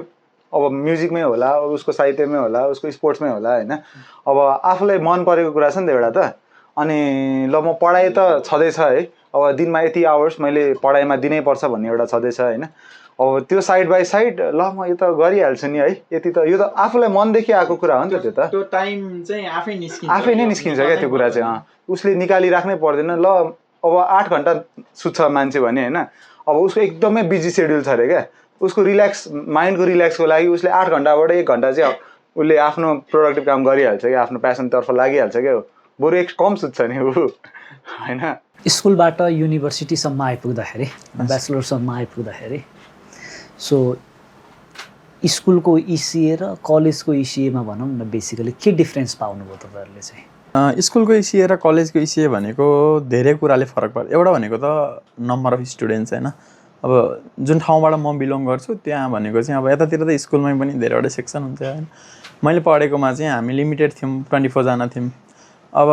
अब म्युजिकमै होला उसको साहित्यमै होला उसको स्पोर्ट्समै होला होइन अब आफूलाई मन परेको कुरा छ नि त एउटा त अनि ल म पढाइ त छँदैछ है अब दिनमा यति आवर्स मैले पढाइमा दिनै पर्छ भन्ने एउटा छँदैछ होइन अब त्यो साइड बाई साइड ल म यो त गरिहाल्छु नि है यति त यो त आफूलाई मनदेखि आएको कुरा हो नि त त्यो त त्यो टाइम चाहिँ आफै नै निस्किन्छ क्या त्यो कुरा चाहिँ उसले निकालिराख्नै पर्दैन ल अब 8 घन्टा सुत्छ मान्छे भने होइन अब उसको एकदमै बिजी सेड्युल छ अरे क्या उसको रिल्याक्स माइन्डको रिल्याक्सको लागि उसले 8 घन्टाबाट 1 घन्टा चाहिँ उसले आफ्नो प्रोडक्टिभ काम गरिहाल्छ क्या आफ्नो प्यासनतर्फ लागिहाल्छ क्या बरु कम सुत्छ नि ऊ होइन स्कुलबाट युनिभर्सिटीसम्म आइपुग्दाखेरि ब्याचलरसम्म आइपुग्दाखेरि सो स्कुलको इसिए र कलेजको इसिएमा भनौँ न बेसिकली के डिफ्रेन्स पाउनुभयो तपाईँहरूले चाहिँ स्कुलको इसिए र कलेजको इसिए भनेको धेरै कुराले फरक पर्छ एउटा भनेको त नम्बर अफ स्टुडेन्ट्स होइन अब जुन ठाउँबाट म बिलोङ गर्छु त्यहाँ भनेको चाहिँ अब यतातिर त स्कुलमै पनि धेरैवटा सेक्सन हुन्छ होइन मैले पढेकोमा चाहिँ हामी लिमिटेड थियौँ 24 जना थियौँ अब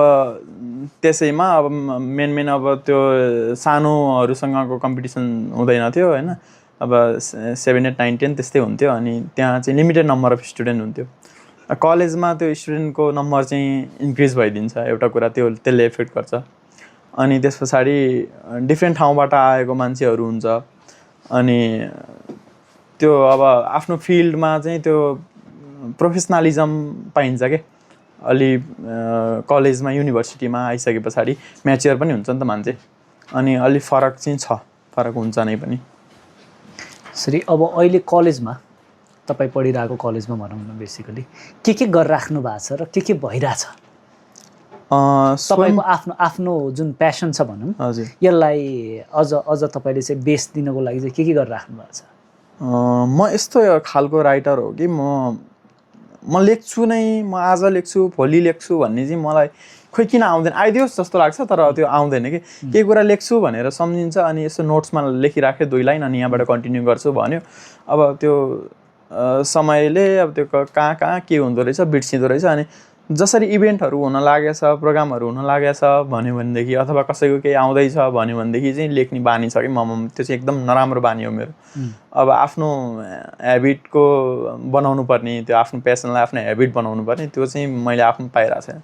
त्यसैमा अब मेन अब त्यो सानोहरूसँगको कम्पिटिसन हुँदैन थियो होइन अब 7, 8, 9, 10 त्यस्तै हुन्थ्यो अनि त्यहाँ चाहिँ लिमिटेड नम्बर अफ स्टुडेन्ट हुन्थ्यो कलेजमा त्यो स्टुडेन्टको नम्बर चाहिँ इन्क्रिज भइदिन्छ एउटा कुरा त्यसले इफेक्ट गर्छ अनि त्यस पछाडि डिफ्रेन्ट ठाउँबाट आएको मान्छेहरू हुन्छ अनि त्यो अब आफ्नो फिल्डमा चाहिँ त्यो प्रोफेसनलिजम पाइन्छ क्या अलि कलेजमा युनिभर्सिटीमा आइसके पछाडि म्याच्योर पनि हुन्छ नि त मान्छे अनि अलि फरक चाहिँ छ फरक हुन्छ नै पनि सरी अब अहिले कलेजमा तपाईँ पढिरहेको कलेजमा भनौँ न बेसिकली के गरिराख्नु भएको छ र के भइरहेछ तपाईँको आफ्नो जुन प्यासन छ भनौँ हजुर यसलाई अझ तपाईँले चाहिँ बेस दिनको लागि चाहिँ के गरिराख्नु भएको छ म यस्तो खालको राइटर हो कि म लेख्छु नै म आज लेख्छु भोलि लेख्छु भन्ने चाहिँ मलाई खोइ किन आउँदैन आइदियोस् जस्तो लाग्छ तर त्यो आउँदैन कि केही कुरा लेख्छु भनेर सम्झिन्छ अनि यसो नोट्समा लेखिराखेँ 2 लाइन अनि यहाँबाट कन्टिन्यू गर्छु भन्यो अब त्यो समयले अब त्यो कहाँ के हुँदो रहेछ बिर्सिँदो रहेछ अनि जसरी इभेन्टहरू हुन लागेछ प्रोग्रामहरू हुन लागेछ भन्यो भनेदेखि अथवा कसैको केही आउँदैछ भन्यो भनेदेखि चाहिँ लेख्ने बानी छ कि त्यो चाहिँ एकदम नराम्रो बानी हो मेरो अब आफ्नो ह्याबिटको बनाउनु पर्ने त्यो आफ्नो पेसनलाई आफ्नो ह्याबिट बनाउनु पर्ने त्यो चाहिँ मैले आफ्नो पाइरहेको छैन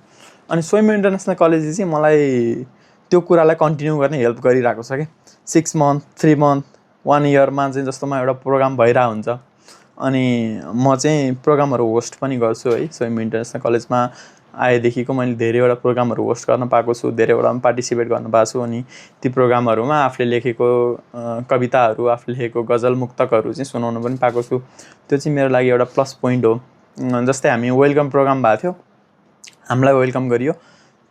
अनि स्वयं इन्टरनेसनल कलेजले चाहिँ मलाई त्यो कुरालाई कन्टिन्यू गर्ने हेल्प गरिरहेको छ कि 6 मन्थ 3 मन्थ 1 इयरमा चाहिँ जस्तोमा एउटा प्रोग्राम भइरहेको हुन्छ अनि म चाहिँ प्रोग्रामहरू होस्ट पनि गर्छु है स्वयम्भू इन्टरनेसनल कलेजमा आएदेखिको मैले धेरैवटा प्रोग्रामहरू होस्ट गर्न पाएको छु, धेरैवटामा पार्टिसिपेट गर्न पाएको छु। अनि ती प्रोग्रामहरूमा आफूले लेखेको कविताहरू, आफूले लेखेको गजल मुक्तकहरू चाहिँ सुनाउनु पनि पाएको छु। त्यो चाहिँ मेरो लागि एउटा प्लस पोइन्ट हो। जस्तै हामी वेलकम प्रोग्राम भएको थियो, हामीलाई वेलकम गरियो।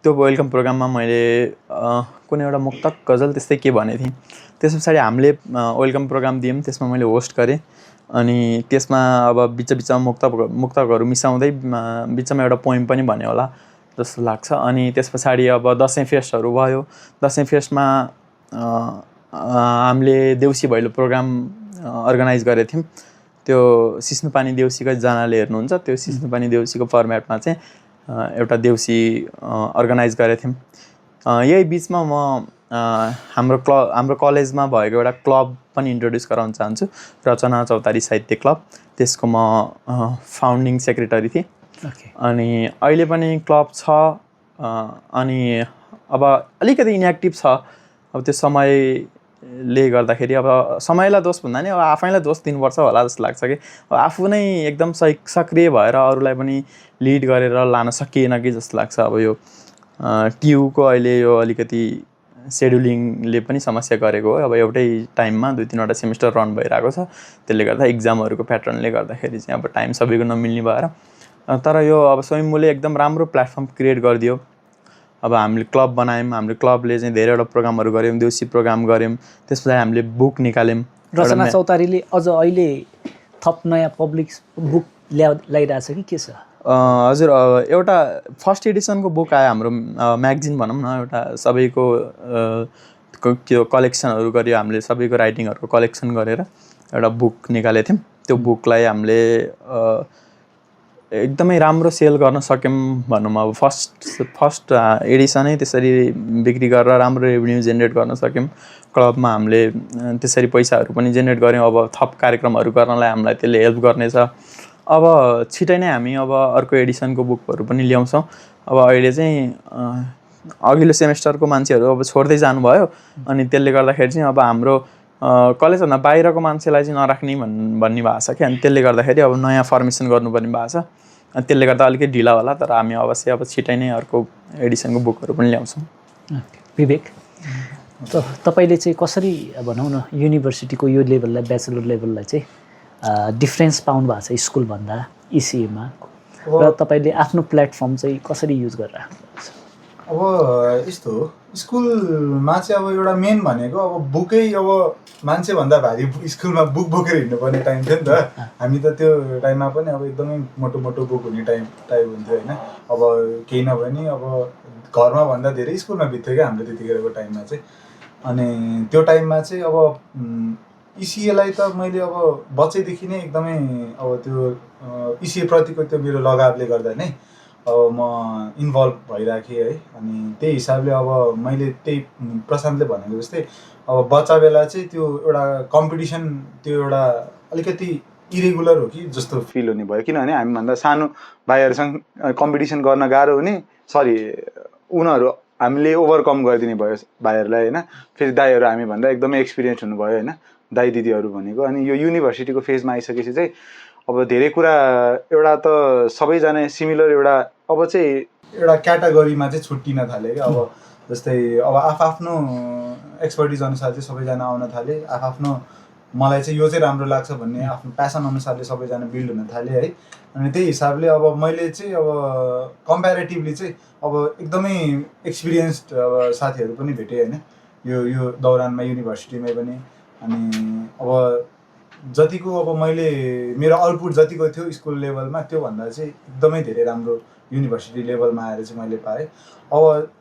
त्यो वेलकम प्रोग्राममा मैले कुनै एउटा मुक्तक गजल त्यस्तै के भनेको थिएँ। त्यस पछाडि हामीले वेलकम प्रोग्राम दियौँ, त्यसमा मैले होस्ट गरेँ। अनि त्यसमा अब बिचमा मुक्तकहरू मिसाउँदै बिचमा एउटा पोइम पनि भने होला जस्तो लाग्छ। अनि त्यस पछाडि अब दसैँ फेस्टहरू भयो। दसैँ फेस्टमा हामीले देउसी भैलो प्रोग्राम अर्गनाइज गरेको थियौँ। त्यो सिस्नुपानी देउसीको जनाले हेर्नुहुन्छ, त्यो सिस्नुपानी देउसीको फर्मेटमा चाहिँ एउटा देउसी अर्गनाइज गरेको थियौँ। यही बिचमा म हाम्रो कलेजमा भएको एउटा क्लब पनि इन्ट्रोड्युस गराउन चाहन्छु, रचना चौतारी साहित्य क्लब। त्यसको म फाउन्डिङ सेक्रेटरी थिएँ। अनि अहिले पनि क्लब छ। अनि अब अलिकति इनएक्टिभ छ। अब त्यो समयले गर्दाखेरि, अब समयलाई दोष भन्दा नि अब आफैलाई दोष दिनुपर्छ होला जस्तो लाग्छ कि अब आफू नै एकदम सक्रिय भएर अरूलाई पनि लिड गरेर लान सकिएन कि जस्तो लाग्छ। अब यो ट्युको अहिले यो अलिकति सेड्युलिङले पनि समस्या गरेको हो। अब एउटै टाइममा 2-3वटा सेमिस्टर रन भइरहेको छ, त्यसले गर्दा इक्जामहरूको प्याटर्नले गर्दाखेरि चाहिँ अब टाइम सबैको नमिल्ने भएर। तर यो अब स्वयम्भूले एकदम राम्रो प्लेटफर्म क्रिएट गरिदियो। अब हामीले क्लब बनायौँ, हाम्रो क्लबले चाहिँ धेरैवटा प्रोग्रामहरू गऱ्यौँ, देउसी प्रोग्राम गऱ्यौँ। त्यस पछाडि हामीले बुक निकाल्यौँ। रचना चौतारीले अझ अहिले थप नयाँ पब्लिक बुक ल्याइरहेछ कि के छ? हजुर, एउटा फर्स्ट एडिसनको बुक आयो हाम्रो, म्यागजिन भनौँ न, एउटा सबैको त्यो कलेक्सनहरू गऱ्यो हामीले, सबैको राइटिङहरूको कलेक्सन गरेर एउटा बुक निकालेको थियौँ। त्यो बुकलाई हामीले एकदमै राम्रो सेल गर्न सक्यौँ भनौँ। अब फर्स्ट एडिसनै त्यसरी बिक्री गरेर राम्रो रेभेन्यू जेनेरेट गर्न सक्यौँ। क्लबमा हामीले त्यसरी पैसाहरू पनि जेनेरेट गऱ्यौँ। अब थप कार्यक्रमहरू गर्नलाई हामीलाई त्यसले हेल्प गर्नेछ। अब छिटै नै हामी अब अर्को एडिसनको बुकहरू पनि ल्याउँछौँ। अब अहिले चाहिँ अघिल्लो सेमेस्टरको मान्छेहरू अब छोड्दै जानुभयो। अनि त्यसले गर्दाखेरि चाहिँ अब हाम्रो कलेजभन्दा बाहिरको मान्छेलाई चाहिँ नराख्ने भन्ने भएको छ कि। अनि त्यसले गर्दाखेरि अब नयाँ फर्मेसन गर्नुपर्ने भएको छ। अनि त्यसले गर्दा अलिकति ढिला होला, तर हामी अवश्य अब छिटै नै अर्को एडिसनको बुकहरू पनि ल्याउँछौँ। विवेक, तपाईँले चाहिँ कसरी भनौँ न युनिभर्सिटीको यो लेभललाई, ब्याचलर लेभललाई चाहिँ डिफ्रेन्स पाउनु भएको छ स्कुलभन्दा इसिएमा, र तपाईँले आफ्नो प्लेटफर्म चाहिँ कसरी युज गरिरहेको छ? अब यस्तो हो, स्कुलमा चाहिँ अब एउटा मेन भनेको अब बुकै, अब मान्छेभन्दा भारी स्कुलमा बुक बोकेर हिँड्नुपर्ने टाइम थियो नि त। हामी त त्यो टाइममा पनि अब एकदमै मोटो मोटो बुक हुने टाइप हुन्थ्यो होइन। अब केही नभए नि अब घरमा भन्दा धेरै स्कुलमा बित्थ्यो क्या हाम्रो त्यतिखेरको टाइममा चाहिँ। अनि त्यो टाइममा चाहिँ अब इसिएलाई त मैले अब बच्चैदेखि नै एकदमै अब त्यो इसिएप्रतिको त्यो मेरो लगावले गर्दा नै अब म इन्भल्भ भइराखेँ है। अनि त्यही हिसाबले अब मैले त्यही प्रशान्तले भनेको जस्तै अब बच्चा बेला चाहिँ त्यो एउटा कम्पिटिसन, त्यो एउटा अलिकति इरेगुलर हो कि जस्तो फिल हुने भयो। किनभने हामीभन्दा सानो भाइहरूसँग कम्पिटिसन गर्न गाह्रो हुने, उनीहरू हामीले ओभरकम गरिदिने भयो भाइहरूलाई होइन। फेरि दाइहरू हामीभन्दा एकदमै एक्सपिरियन्स हुनुभयो होइन, दाइ दिदीहरू भनेको। अनि यो युनिभर्सिटीको फेजमा आइसकेपछि चाहिँ अब धेरै कुरा एउटा त सबैजना सिमिलर एउटा अब चाहिँ एउटा क्याटेगोरीमा चाहिँ छुट्टिन थाल्यो क्या। अब जस्तै अब आफ्नो एक्सपर्टिज अनुसार चाहिँ सबैजना आउन थाले, आफ्नो मलाई चाहिँ यो चाहिँ राम्रो लाग्छ भन्ने आफ्नो प्यासन अनुसारले सबैजना बिल्ड हुन थाले है। अनि त्यही हिसाबले अब मैले चाहिँ अब कम्पेरेटिभली चाहिँ अब एकदमै एक्सपिरियन्स्ड अब साथीहरू पनि भेटेँ होइन यो दौरानमा युनिभर्सिटीमै पनि। अनि अब जतिको अब मैले मेरो आउटपुट जतिको थियो स्कुल लेभलमा, त्योभन्दा चाहिँ एकदमै धेरै राम्रो युनिभर्सिटी लेभलमा आएर चाहिँ मैले पाएँ। अब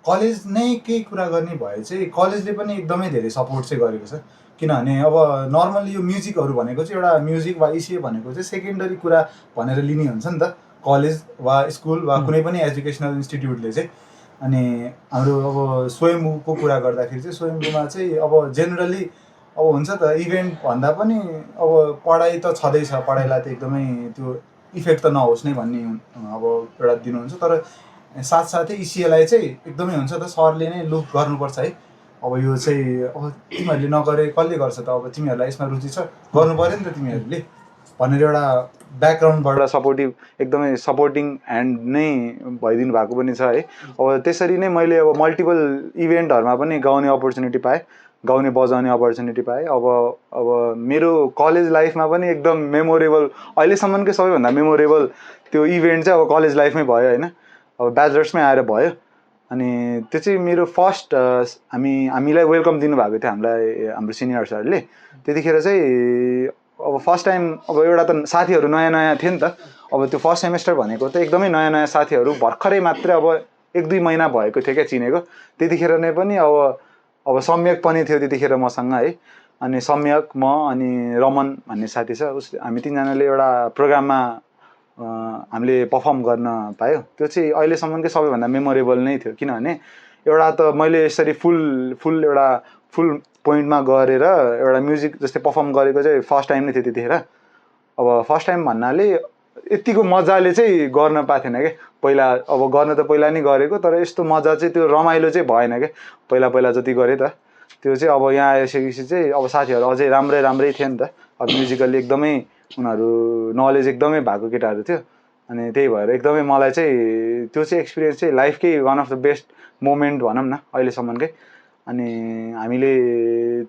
कलेज नै केही कुरा गर्ने भए चाहिँ कलेजले पनि एकदमै धेरै सपोर्ट चाहिँ गरेको छ। किनभने अब नर्मली यो म्युजिकहरू भनेको चाहिँ एउटा म्युजिक वा इसिए भनेको चाहिँ सेकेन्डरी कुरा भनेर लिने हुन्छ नि त कलेज वा स्कुल वा कुनै पनि एजुकेसनल इन्स्टिट्युटले चाहिँ। अनि हाम्रो अब स्वयम्भूको कुरा गर्दाखेरि चाहिँ स्वयम्भूमा चाहिँ अब जेनरली अब हुन्छ त इभेन्ट भन्दा पनि अब पढाइ त छँदैछ, पढाइलाई त एकदमै त्यो इफेक्ट त नहोस् नै भन्ने अब एउटा दिनुहुन्छ। तर साथसाथै इसिएलाई चाहिँ एकदमै हुन्छ त सरले नै लुक गर्नुपर्छ है। अब यो चाहिँ अब तिमीहरूले नगरे कसले गर्छ त, अब तिमीहरूलाई यसमा रुचि छ गर्नु पऱ्यो नि त तिमीहरूले। भनेर एउटा ब्याकग्राउन्डबाट एकदमै सपोर्टिङ ह्यान्ड नै भइदिनु भएको पनि छ है। अब त्यसरी नै मैले अब मल्टिपल इभेन्टहरूमा पनि गाउने अपर्च्युनिटी पाएँ, गाउने बजाउने अपर्च्युनिटी पाएँ। अब मेरो कलेज लाइफमा पनि एकदम मेमोरेबल, अहिलेसम्मकै सबैभन्दा मेमोरेबल त्यो इभेन्ट चाहिँ अब कलेज लाइफमै भयो होइन। अब ब्याचलर्समै आएर भयो। अनि त्यो चाहिँ मेरो फर्स्ट हामीलाई वेलकम दिनुभएको थियो हाम्रो सिनियर्सहरूले। त्यतिखेर चाहिँ अब फर्स्ट टाइम अब एउटा त साथीहरू नयाँ नयाँ थियो नि त। अब त्यो फर्स्ट सेमेस्टर भनेको त एकदमै नयाँ नयाँ साथीहरू भर्खरै मात्रै अब 1-2 महिना भएको थियो क्या चिनेको। त्यतिखेर नै पनि अब सम्यक पनि थियो त्यतिखेर मसँग है। अनि सम्यक, म अनि रमन भन्ने साथी छ, हामी तिनजनाले एउटा प्रोग्राममा हामीले पर्फर्म गर्न पायो। त्यो चाहिँ अहिलेसम्मकै सबैभन्दा मेमोरेबल नै थियो। किनभने एउटा त मैले यसरी एउटा फुल पोइन्टमा गरेर एउटा म्युजिक जस्तै पर्फर्म गरेको चाहिँ फर्स्ट टाइम नै थियो त्यतिखेर। अब फर्स्ट टाइम भन्नाले यतिको मजाले चाहिँ गर्न पाएको थिएन क्या पहिला। अब गर्न त पहिला नै गरेको, तर यस्तो मजा चाहिँ त्यो रमाइलो चाहिँ भएन क्या पहिला जति गरेँ त। त्यो चाहिँ अब यहाँ आइसकेपछि चाहिँ अब साथीहरू अझै राम्रै थियो नि त। अब म्युजिकल्ली एकदमै उनीहरू नलेज एकदमै भएको केटाहरू थियो। अनि त्यही भएर एकदमै मलाई चाहिँ त्यो चाहिँ एक्सपिरियन्स चाहिँ लाइफकै one of the best moment भनौँ न अहिलेसम्मकै। अनि हामीले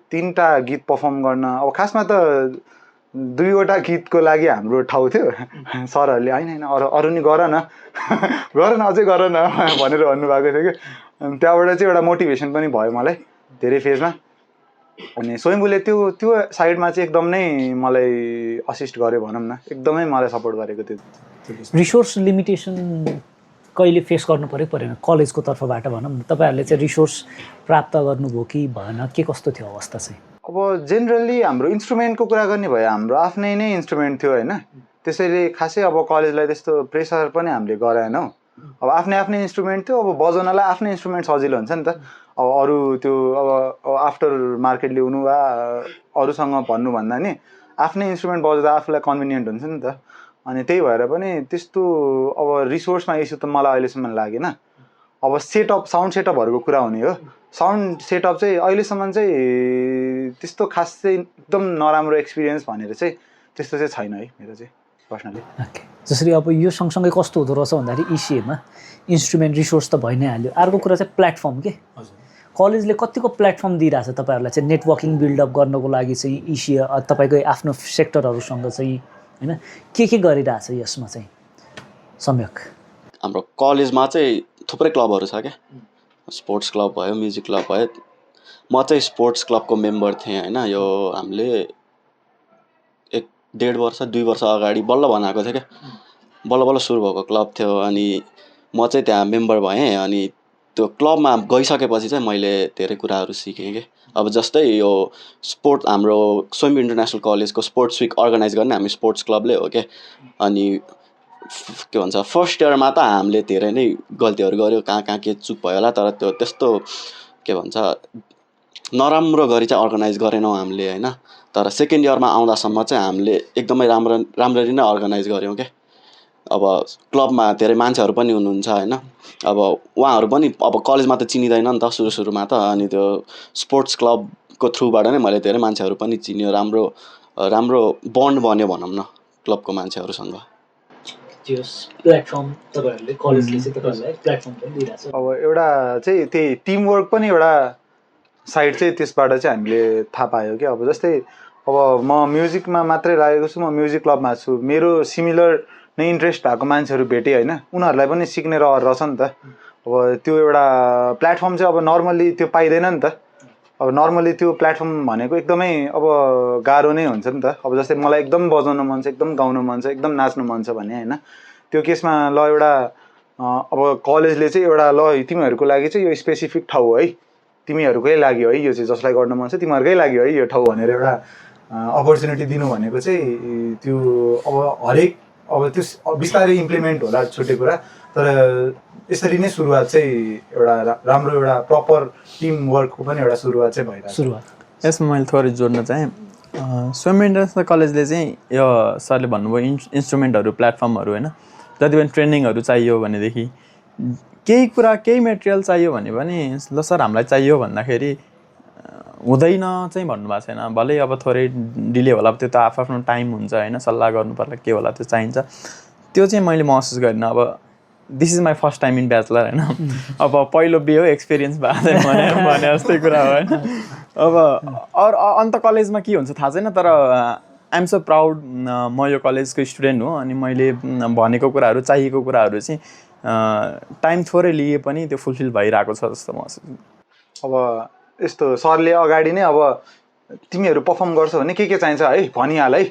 3टा गीत पर्फर्म गर्न, अब खासमा त 2वटा गीतको लागि हाम्रो ठाउँ थियो। सरहरूले होइन अरू नि गर न अझै गर न भनेर भन्नुभएको थियो कि। अनि त्यहाँबाट चाहिँ एउटा मोटिभेसन पनि भयो मलाई धेरै फेजमा। अनि स्वयम्भूले त्यो साइडमा चाहिँ एकदम नै मलाई असिस्ट गर्यो भनौँ न, एकदमै मलाई सपोर्ट गरेको थियो। रिसोर्स लिमिटेसन कहिले फेस गर्नु परेन कलेजको तर्फबाट भनौँ न? तपाईँहरूले चाहिँ रिसोर्स प्राप्त गर्नुभयो कि भएन, के कस्तो थियो अवस्था चाहिँ? अब जेनरली हाम्रो इन्स्ट्रुमेन्टको कुरा गर्ने भयो, हाम्रो आफ्नै नै इन्स्ट्रुमेन्ट थियो होइन। त्यसैले खासै अब कलेजलाई त्यस्तो प्रेसर पनि हामीले गराएनौँ। अब आफ्नै इन्स्ट्रुमेन्ट थियो। अब बजाउनलाई आफ्नै इन्स्ट्रुमेन्ट सजिलो हुन्छ नि त। अब अरू त्यो अब आफ्टर मार्केट ल्याउनु वा अरूसँग भन्नुभन्दा नि आफ्नै इन्स्ट्रुमेन्ट बजाउँदा आफूलाई कन्भिनियन्ट हुन्छ नि त। अनि त्यही भएर पनि त्यस्तो अब रिसोर्समा इस्यु त मलाई अहिलेसम्म लागेन। अब साउन्ड सेटअपहरूको कुरा हुने हो। साउन्ड सेटअप चाहिँ अहिलेसम्म चाहिँ त्यस्तो खास चाहिँ एकदम नराम्रो एक्सपिरियन्स भनेर चाहिँ त्यस्तो चाहिँ छैन है मेरो चाहिँ पर्सनली। ओके, जसरी अब यो सँगसँगै कस्तो हुँदो रहेछ भन्दाखेरि इसिएमा इन्स्ट्रुमेन्ट रिसोर्स त भइ नै हाल्यो। अर्को कुरा चाहिँ प्लेटफर्म के कलेजले कतिको प्लेटफर्म दिइरहेछ तपाईँहरूलाई चाहिँ नेटवर्किङ बिल्डअप गर्नको लागि चाहिँ इसिए तपाईँको आफ्नो सेक्टरहरूसँग चाहिँ होइन के गरिरहेछ यसमा चाहिँ सम्यक? हाम्रो कलेजमा चाहिँ थुप्रै क्लबहरू छ क्या। स्पोर्ट्स क्लब भयो, म्युजिक क्लब भयो। म चाहिँ स्पोर्ट्स क्लबको मेम्बर थिएँ होइन। यो हामीले 1-1.5 वर्ष 2 वर्ष अगाडि बल्ल बनाएको थियो क्या। बल्ल सुरु भएको क्लब थियो। अनि म चाहिँ त्यहाँ मेम्बर भएँ। अनि त्यो क्लबमा गइसकेपछि चाहिँ मैले धेरै कुराहरू सिकेँ कि। अब जस्तै यो हाम्रो स्वयम्भू इन्टरनेसनल कलेजको स्पोर्ट्स विक अर्गनाइज गर्ने हामी स्पोर्ट्स क्लबले हो क्या। अनि के भन्छ फर्स्ट इयरमा त हामीले धेरै नै गल्तीहरू गऱ्यो, कहाँ के चुक भयो होला। तर त्यो त्यस्तो के भन्छ नराम्रो गरी चाहिँ अर्गनाइज गरेनौँ हामीले होइन। तर सेकेन्ड इयरमा आउँदासम्म चाहिँ हामीले एकदमै राम्ररी नै अर्गनाइज गऱ्यौँ क्या। अब क्लबमा धेरै मान्छेहरू पनि हुनुहुन्छ होइन। अब उहाँहरू पनि अब कलेजमा त चिनिँदैन नि त सुरुमा त। अनि त्यो स्पोर्ट्स क्लबको थ्रुबाट नै मैले धेरै मान्छेहरू पनि चिन्यो। राम्रो बन्ड बन्यो भनौँ न क्लबको मान्छेहरूसँग। प्लेटफर्म तपाईँहरूले कलेजले चाहिँ तपाईँहरूलाई प्लेटफर्म पनि दिइरहेछ। अब एउटा चाहिँ त्यही टिमवर्क पनि एउटा साइड चाहिँ त्यसबाट चाहिँ हामीले थाहा पायो क्या। अब जस्तै अब म म्युजिकमा मात्रै लागेको छु, म म्युजिक क्लबमा छु। मेरो सिमिलर नै इन्ट्रेस्ट भएको मान्छेहरू भेटेँ होइन। उनीहरूलाई पनि सिक्ने रहर रहेछ नि त। अब त्यो एउटा प्लेटफर्म चाहिँ अब नर्मली त्यो पाइँदैन नि त। अब नर्मली त्यो प्लेटफर्म भनेको एकदमै अब गाह्रो नै हुन्छ नि त। अब जस्तै मलाई एकदम बजाउन मन छ, एकदम गाउन मन छ, एकदम नाच्नु मन छ भने होइन। त्यो केसमा ल एउटा अब कलेजले चाहिँ एउटा ल तिमीहरूको लागि चाहिँ यो स्पेसिफिक ठाउँ है, तिमीहरूकै लागि है, यो चाहिँ जसलाई गर्न मन छ तिमीहरूकै लागि है यो ठाउँ भनेर एउटा अपर्च्युनिटी दिनु भनेको चाहिँ त्यो अब हरेक अब त्यो बिस्तारै इम्प्लिमेन्ट होला छुट्टै कुरा। तर यसरी नै सुरुवात चाहिँ एउटा राम्रो एउटा प्रपर टिम वर्कको पनि एउटा सुरुवात चाहिँ भइरहेको छ। यसमा मैले थोरै जोड्न चाहेँ। स्वयम्भू इन्टरनेसनल कलेजले चाहिँ यो सरले भन्नुभयो इन्स्ट्रुमेन्टहरू प्लेटफर्महरू होइन। जति पनि ट्रेनिङहरू चाहियो भनेदेखि केही मेटेरियल चाहियो भने पनि ल सर हामीलाई चाहियो भन्दाखेरि हुँदैन चाहिँ भन्नुभएको छैन, भलै अब थोरै डिले होला, त्यो त आफ्नो टाइम हुन्छ होइन, सल्लाह गर्नु पर्ला के होला त्यो चाहिन्छ, त्यो चाहिँ मैले महसुस गरिनँ। अब this is my first time in bachelor होइन, अब पहिलो बिहे हो, एक्सपिरियन्स भएको छैन भने जस्तै कुरा हो होइन। अब अरू अन्त कलेजमा के हुन्छ थाहा छैन, तर आइएम सो प्राउड म यो कलेजको स्टुडेन्ट हो, अनि मैले भनेको कुराहरू चाहिएको कुराहरू चाहिँ टाइम थोरै लिए पनि त्यो फुलफिल भइरहेको छ जस्तो महसुस। अब यस्तो सरले अगाडि नै अब तिमीहरू पर्फर्म गर्छौ भने के चाहिन्छ है भनिहाल है,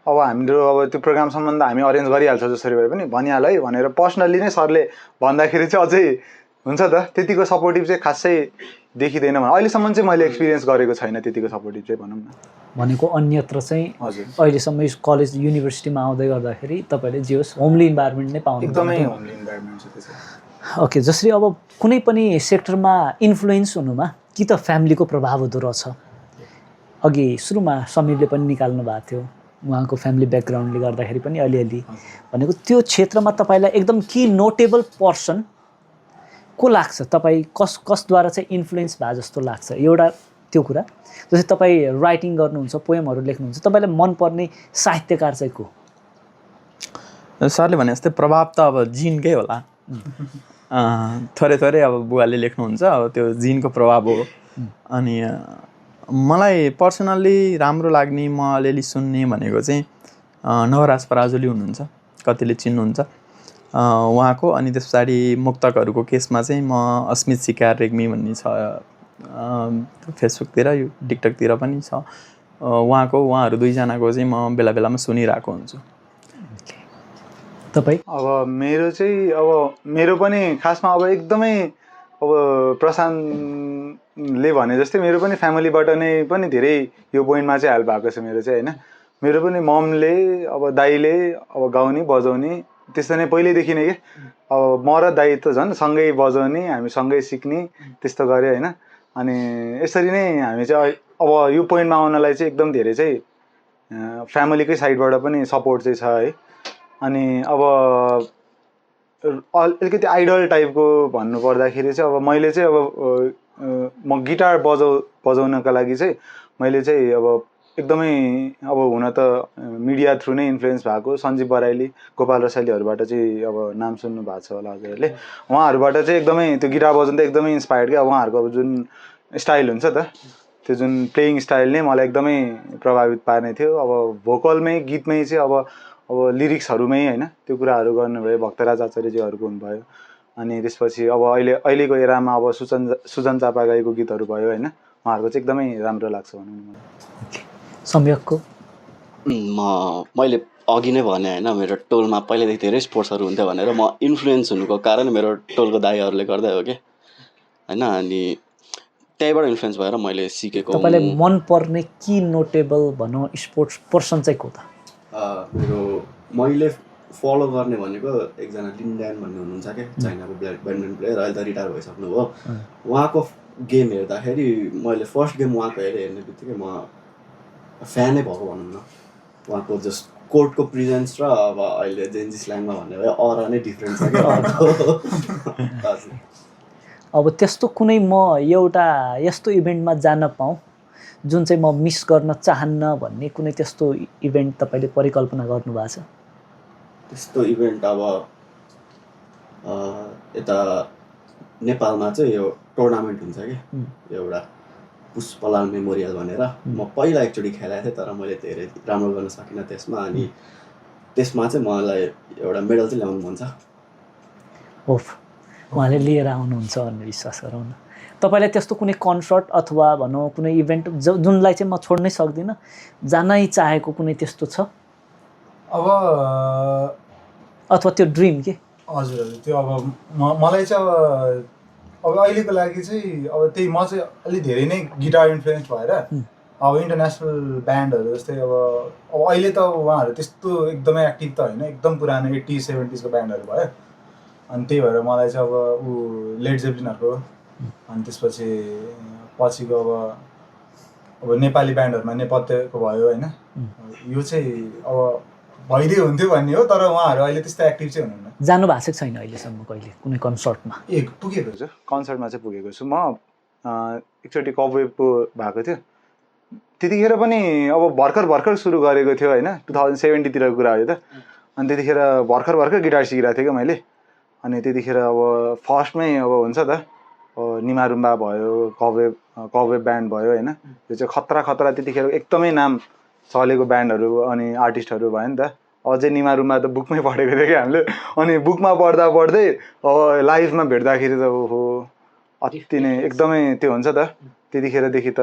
अब हाम्रो अब त्यो प्रोग्राम सम्बन्ध हामी अरेन्ज गरिहाल्छौँ जसरी भए पनि भनिहाल है भनेर पर्सनल्ली नै सरले भन्दाखेरि चाहिँ अझै हुन्छ त, त्यतिको सपोर्टिभ चाहिँ खासै देखिँदैन। अहिलेसम्म चाहिँ मैले एक्सपिरियन्स गरेको छैन त्यतिको सपोर्टिभ चाहिँ भनौँ न। भनेको अन्यत्र चाहिँ हजुर अहिलेसम्म कलेज युनिभर्सिटीमा आउँदै गर्दाखेरि तपाईँले जे होस् होमली इन्भाइरोमेन्ट नै पाउनु एकदमै होमली इन्भाइरोमेन्ट छ त्यसो। ओके, जसरी अब कुनै पनि सेक्टरमा इन्फ्लुएन्स हुनुमा कि त फ्यामिलीको प्रभाव हुँदो रहेछ। अघि सुरुमा समीरले पनि निकाल्नु भएको थियो, उहाँको फ्यामिली ब्याकग्राउन्डले गर्दाखेरि पनि अलिअलि भनेको त्यो क्षेत्रमा तपाईँलाई एकदम कि नोटेबल पर्सन को लाग्छ, तपाईँ कसद्वारा चाहिँ इन्फ्लुएन्स भए जस्तो लाग्छ एउटा त्यो कुरा। जस्तै तपाईँ राइटिङ गर्नुहुन्छ, पोएमहरू लेख्नुहुन्छ, तपाईँलाई मनपर्ने साहित्यकार चाहिँ को? सरले भने जस्तै प्रभाव त अब जिनकै होला, थोरै थोरै अब बुवाले लेख्नुहुन्छ, अब त्यो जिनको प्रभाव हो। अनि मलाई पर्सनल्ली राम्रो लाग्ने, म अलिअलि सुन्ने भनेको चाहिँ नवराज पराजुली हुनुहुन्छ, कतिले चिन्नुहुन्छ उहाँको। अनि त्यस पछाडि मुक्तकहरूको केसमा चाहिँ म अस्मित सिकार रेग्मी भन्ने छ, फेसबुकतिर यो टिकटकतिर पनि छ उहाँहरू दुईजनाको चाहिँ म बेला बेलामा सुनिरहेको हुन्छु। तपाईँ? अब मेरो चाहिँ अब मेरो पनि खासमा अब एकदमै अब प्रशान्तले भने जस्तै मेरो पनि फ्यामिलीबाट नै पनि धेरै यो पोइन्टमा चाहिँ हेल्प भएको छ मेरो चाहिँ होइन। मेरो पनि ममले अब दाइले अब गाउने बजाउने त्यस्तो नै पहिल्यैदेखि नै के, अब म र दाइ त झन् सँगै बजाउने, हामी सँगै सिक्ने त्यस्तो गऱ्यो होइन। अनि यसरी नै हामी चाहिँ अब यो पोइन्टमा आउनलाई चाहिँ एकदम धेरै चाहिँ फ्यामिलीकै साइडबाट पनि सपोर्ट चाहिँ छ है। अनि अब अलिकति आइडल टाइपको भन्नु पर्दाखेरि चाहिँ अब मैले चाहिँ अब म गिटार बजाउनका लागि चाहिँ मैले चाहिँ अब एकदमै अब हुन त मिडिया थ्रु नै इन्फ्लुएन्स भएको सञ्जीव बराइली, गोपाल रसाइलीहरूबाट चाहिँ अब नाम सुन्नु भएको छ होला हजुरहरूले। उहाँहरूबाट चाहिँ एकदमै त्यो गिटार बजाउनु त एकदमै इन्सपायर्ड क्या। उहाँहरूको अब जुन स्टाइल हुन्छ त, त्यो जुन प्लेइङ स्टाइल नै मलाई एकदमै प्रभावित पार्ने थियो। अब भोकलमै गीतमै चाहिँ अब लिरिक्सहरूमै होइन त्यो कुराहरू गर्नुभयो, भक्तराज आचार्यजीहरूको हुनुभयो। अनि त्यसपछि अब अहिलेको एरामा अब सुजन चापागाईको गीतहरू भयो होइन, उहाँहरूको चाहिँ एकदमै राम्रो लाग्छ भनौँ न मलाई। सम्यकको? मैले अघि नै भने होइन, मेरो टोलमा पहिल्यैदेखि धेरै स्पोर्ट्सहरू हुन्थ्यो भनेर, म इन्फ्लुएन्स हुनुको कारण मेरो टोलको दाइहरूले गर्दै हो कि होइन। अनि त्यहीबाट इन्फ्लुएन्स भएर मैले सिकेको। तपाईँलाई मनपर्ने कि नोटेबल भनौँ स्पोर्ट्स पर्सन चाहिँ को त? मेरो मैले फलो गर्ने भनेको एकजना लिन्ड्यान भन्ने हुनुहुन्छ क्या, चाइनाको ब्याडमिन्टन प्लेयर, अहिले त रिटायर भइसक्नु भयो। उहाँको गेम हेर्दाखेरि मैले फर्स्ट गेम उहाँको हेर्ने बित्तिकै म फ्यानै भएको भनौँ न। उहाँको जस्ट कोर्टको प्रेजेन्स र अब अहिले जेन्जी स्ल्याङमा भन्ने भए अरा नै डिफ्रेन्ट छ क्या। अब त्यस्तो कुनै म एउटा यस्तो इभेन्टमा जान पाऊँ जुन चाहिँ म मिस गर्न चाहन्न भन्ने कुनै त्यस्तो इभेन्ट तपाईँले परिकल्पना गर्नुभएको छ? त्यस्तो इभेन्ट अब यता नेपालमा चाहिँ यो टुर्नामेन्ट हुन्छ कि एउटा पुष्पलाल मेमोरियल भनेर, म पहिला एकचोटि खेलाएको थिएँ, तर मैले धेरै राम्रो गर्न सकिनँ त्यसमा। अनि त्यसमा चाहिँ मलाई एउटा मेडल चाहिँ ल्याउनु मन छ। ओफ, उहाँले लिएर आउनुहुन्छ भन्ने विश्वास गरौँ न। तपाईँलाई त्यस्तो कुनै कन्सर्ट अथवा भनौँ कुनै इभेन्ट जुनलाई चाहिँ म छोड्नै सक्दिनँ, जानै चाहेको कुनै त्यस्तो छ? अब अथवा त्यो ड्रिम के? हजुर हजुर, त्यो अब मलाई चाहिँ अब अहिलेको लागि चाहिँ अब त्यही म चाहिँ अलिक धेरै नै गिटार इन्फ्लुएन्स भएर अब इन्टरनेसनल ब्यान्डहरू जस्तै अब अहिले त उहाँहरू त्यस्तो एकदमै एक्टिभ त होइन, एकदम पुरानो 80s 70s को ब्यान्डहरू भयो। अनि त्यही भएर मलाई चाहिँ अब लेड जेप्लिनहरूको, अनि त्यसपछि पछिको अब नेपाली ब्यान्डहरूमा नेपथ्यको भयो होइन, यो चाहिँ अब भइदिए हुन्थ्यो भन्ने हो। तर उहाँहरू अहिले त्यस्तो एक्टिभ चाहिँ हुनुहुन्न। जानु भएको छैन अहिलेसम्म कहिले कुनै कन्सर्टमा? पुगेको छु, कन्सर्टमा चाहिँ पुगेको छु म। एकचोटि कपवेबको भएको थियो त्यतिखेर पनि अब भर्खर सुरु गरेको थियो होइन 2070तिरको कुरा हो यो त अनि त्यतिखेर भर्खर गिटार सिकिरहेको थिएँ क्या मैले अनि त्यतिखेर अब फर्स्टमै अब हुन्छ त निमा रुम्बा भयो कवेब ब्यान्ड भयो होइन त्यो चाहिँ खतरा त्यतिखेर एकदमै नाम चलेको ब्यान्डहरू अनि आर्टिस्टहरू भयो नि त अझै निमा रुम्बा त बुकमै पढेको थियो क्या हामीले अनि बुकमा पढ्दै अब लाइभमा भेट्दाखेरि त ओहो अति नै एकदमै त्यो हुन्छ त त्यतिखेरदेखि त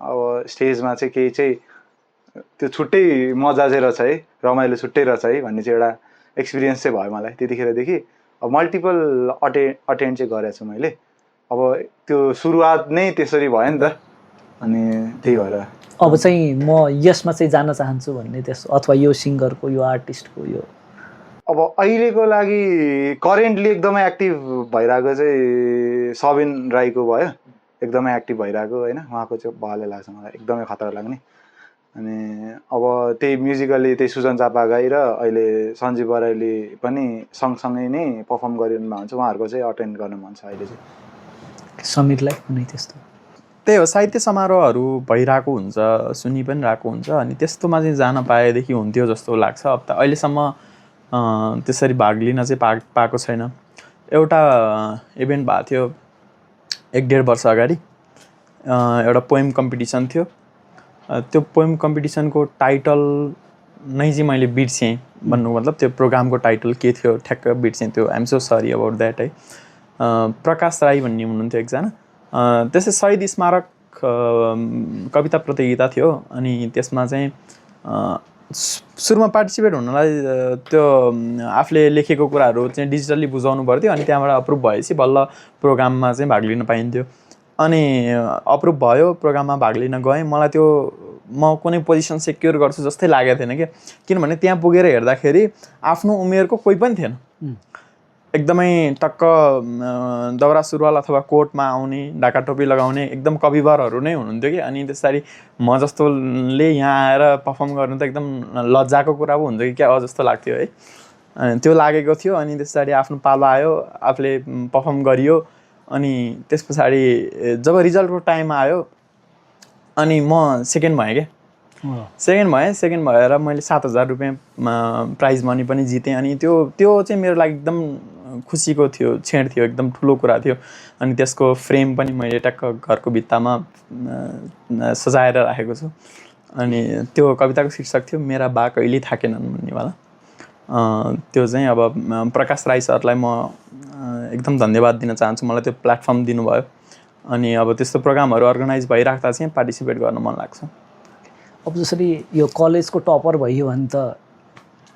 अब स्टेजमा चाहिँ केही चाहिँ त्यो छुट्टै मजा चाहिँ रहेछ है रमाइलो छुट्टै रहेछ है भन्ने चाहिँ एउटा एक्सपिरियन्स चाहिँ भयो मलाई त्यतिखेरदेखि अब मल्टिपल अटेन्ड चाहिँ गरेको छु मैले अब त्यो सुरुवात नै त्यसरी भयो नि त अनि त्यही भएर अब चाहिँ म यसमा चाहिँ जान चाहन्छु भन्ने त्यस अथवा यो सिङ्गरको यो आर्टिस्टको यो अब अहिलेको लागि करेन्टली एकदमै एक्टिभ भइरहेको चाहिँ सबिन राईको भयो एकदमै एक्टिभ भइरहेको होइन उहाँको चाहिँ भले लाग्छ मलाई एकदमै खतरा लाग्ने अनि अब त्यही म्युजिकली त्यही सुजन चापागाई र अहिले सञ्जीव बराइली पनि सँगसँगै नै पर्फर्म गरिरहनु भएको हुन्छ उहाँहरूको चाहिँ अटेन्ड गर्नु मन छ अहिले चाहिँ समीरलाई कुनै त्यस्तो त्यही हो साहित्य समारोहहरू भइरहेको हुन्छ सुनि पनि रहेको हुन्छ अनि त्यस्तोमा चाहिँ जान पाएदेखि हुन्थ्यो जस्तो लाग्छ अब त अहिलेसम्म त्यसरी भाग लिन चाहिँ पाएको छैन एउटा इभेन्ट भएको थियो 1-1.5 वर्ष अगाडि एउटा पोएम कम्पिटिसन थियो त्यो पोएम कम्पिटिसनको टाइटल नै चाहिँ मैले बिर्सेँ भन्नु मतलब त्यो प्रोग्रामको टाइटल के थियो ठ्याक्क बिर्सेँ त्यो I'm so sorry about that है प्रकाश राई भन्ने हुनुहुन्थ्यो एकजना त्यसै शहीद स्मारक कविता प्रतियोगिता थियो अनि त्यसमा चाहिँ सुरुमा पार्टिसिपेट हुनलाई त्यो आफूले लेखेको कुराहरू चाहिँ डिजिटल्ली बुझाउनु पर्थ्यो अनि त्यहाँबाट अप्रुभ भएपछि बल्ल प्रोग्राममा चाहिँ भाग लिन पाइन्थ्यो अनि अप्रुभ भयो प्रोग्राममा भाग लिन गएँ मलाई त्यो म कुनै पोजिसन सेक्योर गर्छु जस्तै लागेको थिएन क्या किनभने त्यहाँ पुगेर हेर्दाखेरि आफ्नो उमेरको कोही पनि थिएन एकदमै टक्क दौरा सुरुवाल अथवा कोटमा आउने ढाका टोपी लगाउने एकदम कविवरहरू नै हुनुहुन्थ्यो कि अनि त्यसरी म जस्तोले यहाँ आएर पर्फर्म गर्नु त एकदम लज्जाको कुरा पो हुन्छ कि क्या जस्तो लाग्थ्यो है अनि त्यो लागेको थियो अनि त्यस पछाडि आफ्नो पालो आयो आफूले पर्फर्म गरियो अनि त्यस पछाडि जब रिजल्टको टाइम आयो अनि म सेकेन्ड भएँ क्या सेकेन्ड भएर मैले 7,000 रुपियाँ प्राइज मनी पनि जितेँ अनि त्यो चाहिँ मेरो लागि एकदम खुसीको थियो छेड थियो एकदम ठुलो कुरा थियो अनि त्यसको फ्रेम पनि मैले टक्क घरको भित्तामा सजाएर राखेको छु अनि त्यो कविताको शीर्षक थियो मेरा बा कहिले थाकेनन् भन्नेवाला त्यो चाहिँ अब प्रकाश राई सरलाई म एकदम धन्यवाद दिन चाहन्छु मलाई त्यो प्लेटफर्म दिनुभयो अनि अब त्यस्तो प्रोग्रामहरू अर्गनाइज भइराख्दा चाहिँ पार्टिसिपेट गर्न मन लाग्छ अब जसरी यो कलेजको टपर भयो भने त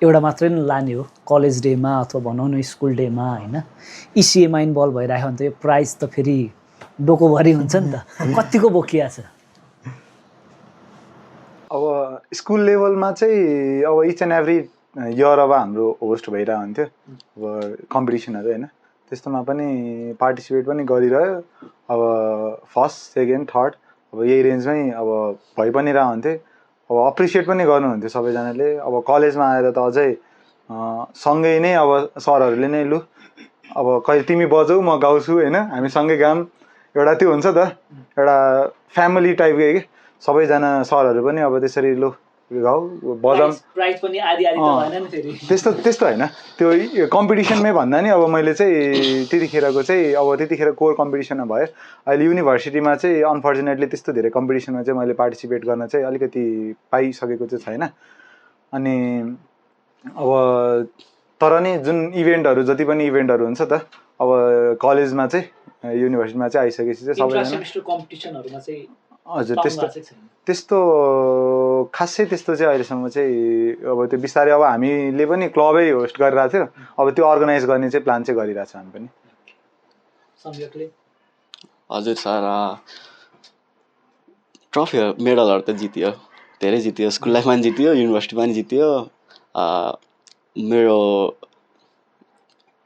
एउटा मात्रै लाने हो कलेज डेमा अथवा भनौँ न स्कुल डेमा होइन इसिएमा इन्भल्भ भइरहेको भने त यो प्राइज त फेरि डोकोभरि हुन्छ नि त कतिको बोकिया छ अब स्कुल लेभलमा चाहिँ अब इच एन्ड एभ्री इयर अब हाम्रो होस्ट भइरहेको हुन्थ्यो अब कम्पिटिसनहरू होइन त्यस्तोमा पनि पार्टिसिपेट पनि गरिरह्यो अब फर्स्ट सेकेन्ड थर्ड अब यही रेन्जमै अब भइ पनि रह हुन्थ्यो अब अप्रिसिएट पनि गर्नुहुन्थ्यो सबैजनाले अब कलेजमा आएर त अझै सँगै नै अब सरहरूले नै लु अब कहिले तिमी बजाऊ म गाउँछु होइन हामी सँगै गाऊँ एउटा त्यो हुन्छ त एउटा फ्यामिली टाइपकै कि सबैजना सरहरू पनि अब त्यसरी लु गाउँ बजाऊँ प्राइज पनि आदि आदि त भएन नि फेरि त्यस्तो होइन त्यो कम्पिटिसनमै भन्दा नि अब मैले चाहिँ त्यतिखेरको चाहिँ अब त्यतिखेर कोर कम्पिटिसनमा भयो अहिले युनिभर्सिटीमा चाहिँ अनफर्चुनेटली त्यस्तो धेरै कम्पिटिसनमा चाहिँ मैले पार्टिसिपेट गर्न चाहिँ अलिकति पाइसकेको चाहिँ छैन अनि अब तर नि जुन इभेन्टहरू जति पनि इभेन्टहरू हुन्छ त अब कलेजमा चाहिँ युनिभर्सिटीमा चाहिँ आइसकेपछि चाहिँ सबैजना कम्पिटिसनहरुमा चाहिँ हजुर त्यस्तो खासै त्यस्तो चाहिँ अहिलेसम्म चाहिँ अब त्यो बिस्तारै अब हामीले पनि क्लबै होस्ट गरिरहेको थियो अब त्यो अर्गनाइज गर्ने चाहिँ प्लान चाहिँ गरिरहेको छ हामी पनि हजुर सर ट्रफीहरू मेडलहरू त जित्यो धेरै जित्यो स्कुल लाइफमा पनि जित्यो युनिभर्सिटीमा पनि जित्यो मेरो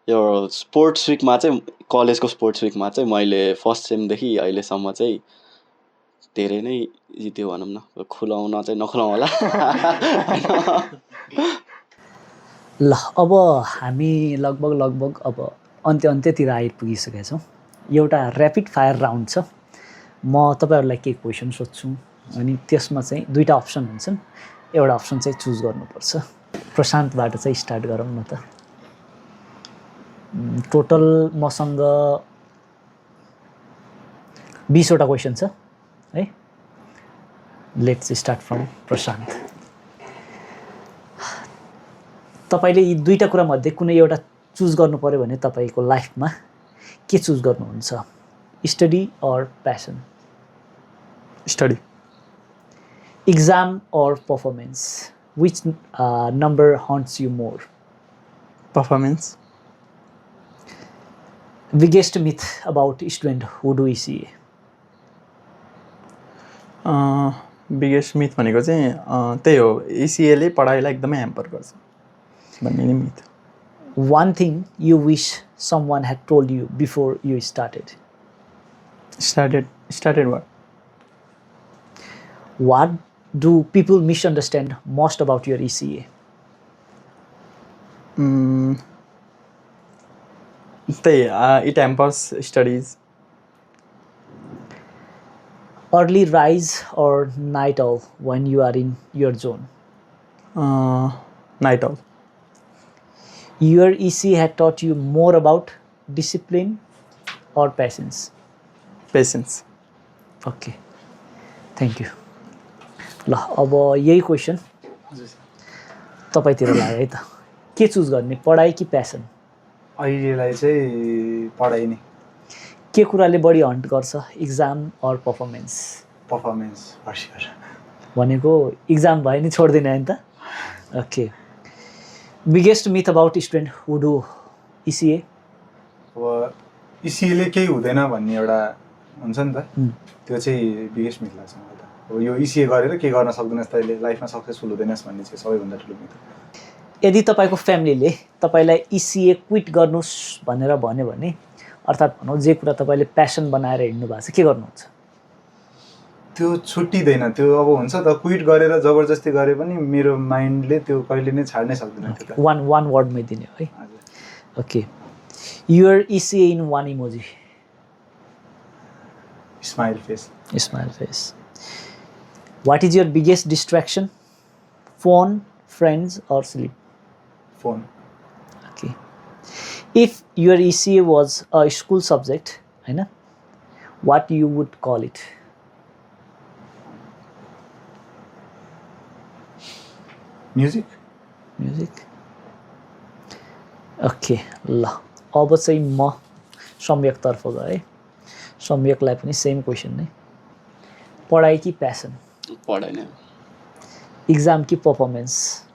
यो स्पोर्ट्स विकमा चाहिँ कलेजको स्पोर्ट्स विकमा चाहिँ मैले फर्स्ट सेमदेखि अहिलेसम्म चाहिँ धेरै नै जित्यो भनौँ न खुलाउन चाहिँ नखुलाउँ होला ल अब हामी लगभग अब अन्त्यतिर आइपुगिसकेका छौँ एउटा ऱ्यापिड फायर राउन्ड छ म तपाईँहरूलाई केही क्वेसन सोध्छु अनि त्यसमा चाहिँ दुईवटा अप्सन हुन्छन्, एउटा अप्सन चाहिँ चुज गर्नुपर्छ। प्रशान्तबाट चाहिँ स्टार्ट गरौँ न त। टोटल मसँग 20वटा क्वेसन छ है। लेट्स स्टार्ट फ्रम प्रशान्त। तपाईँले यी दुईवटा कुरामध्ये कुनै एउटा चुज गर्नु पऱ्यो भने तपाईँको लाइफमा के चुज गर्नुहुन्छ, study or passion? Study. Exam or performance, which number haunts you more? Performance. Biggest myth about student who do ECA? Biggest myth भनेको चाहिँ त्यही हो, ECAले पढाइलाई एकदमै ह्याम्पर गर्छ भन्ने नै myth. One thing you wish someone had told you before you started? Started what? What do people misunderstand most about your ECA? It hampers studies. Early rise or night owl when you are in your zone? Night owl. Your ECA had taught you more about discipline or patience? Patience. Okay, thank you. ल अब यही क्वेसन तपाईँतिर लाग्यो है त, के चुज गर्ने, पढाइ कि प्यासन? अहिलेलाई चाहिँ पढाइ नै। के कुराले बढी हन्ट गर्छ, exam or performance? Performance first भनेको एक्जाम भयो नि छोड्दिने होइन त? Okay. Biggest myth about student who do ECA? अब ECAले केही हुँदैन भन्ने एउटा हुन्छ नि त, त्यो चाहिँ बिगेस्ट मिथ लाग्छ मलाई त। अब यो ECA गरेर के गर्न सक्दैनस् तैँले, लाइफमा सक्सेसफुल हुँदैनस् भन्ने चाहिँ सबैभन्दा ठुलो मिथ। यदि तपाईँको फ्यामिलीले तपाईँलाई ECA क्विट गर्नुहोस् भनेर भन्यो भने, अर्थात् भनौँ जे कुरा तपाईँले प्यासन बनाएर हिँड्नु भएको छ, के गर्नुहुन्छ? त्यो छुट्टिँदैन, त्यो अब हुन्छ त, क्विट गरेर जबरजस्ती गरे पनि मेरो माइन्डले त्यो कहिले नै छाड्नै सक्दैन त्यो त। वान वर्डमै दिने है। हजुर। Okay. Your ECA in one emoji? Smile face. Smile face. What is your biggest distraction, phone, friends or sleep? Phone. Okay. If your ECA was a school subject होइन, what you would call it? Music. Music. Okay ल अब चाहिँ म सम्यकतर्फ गएँ। सम्यकलाई पनि सेम क्वेसन नै, पढाइ कि प्यासन? पढाइ नै। एक्जाम कि पर्फर्मेन्स?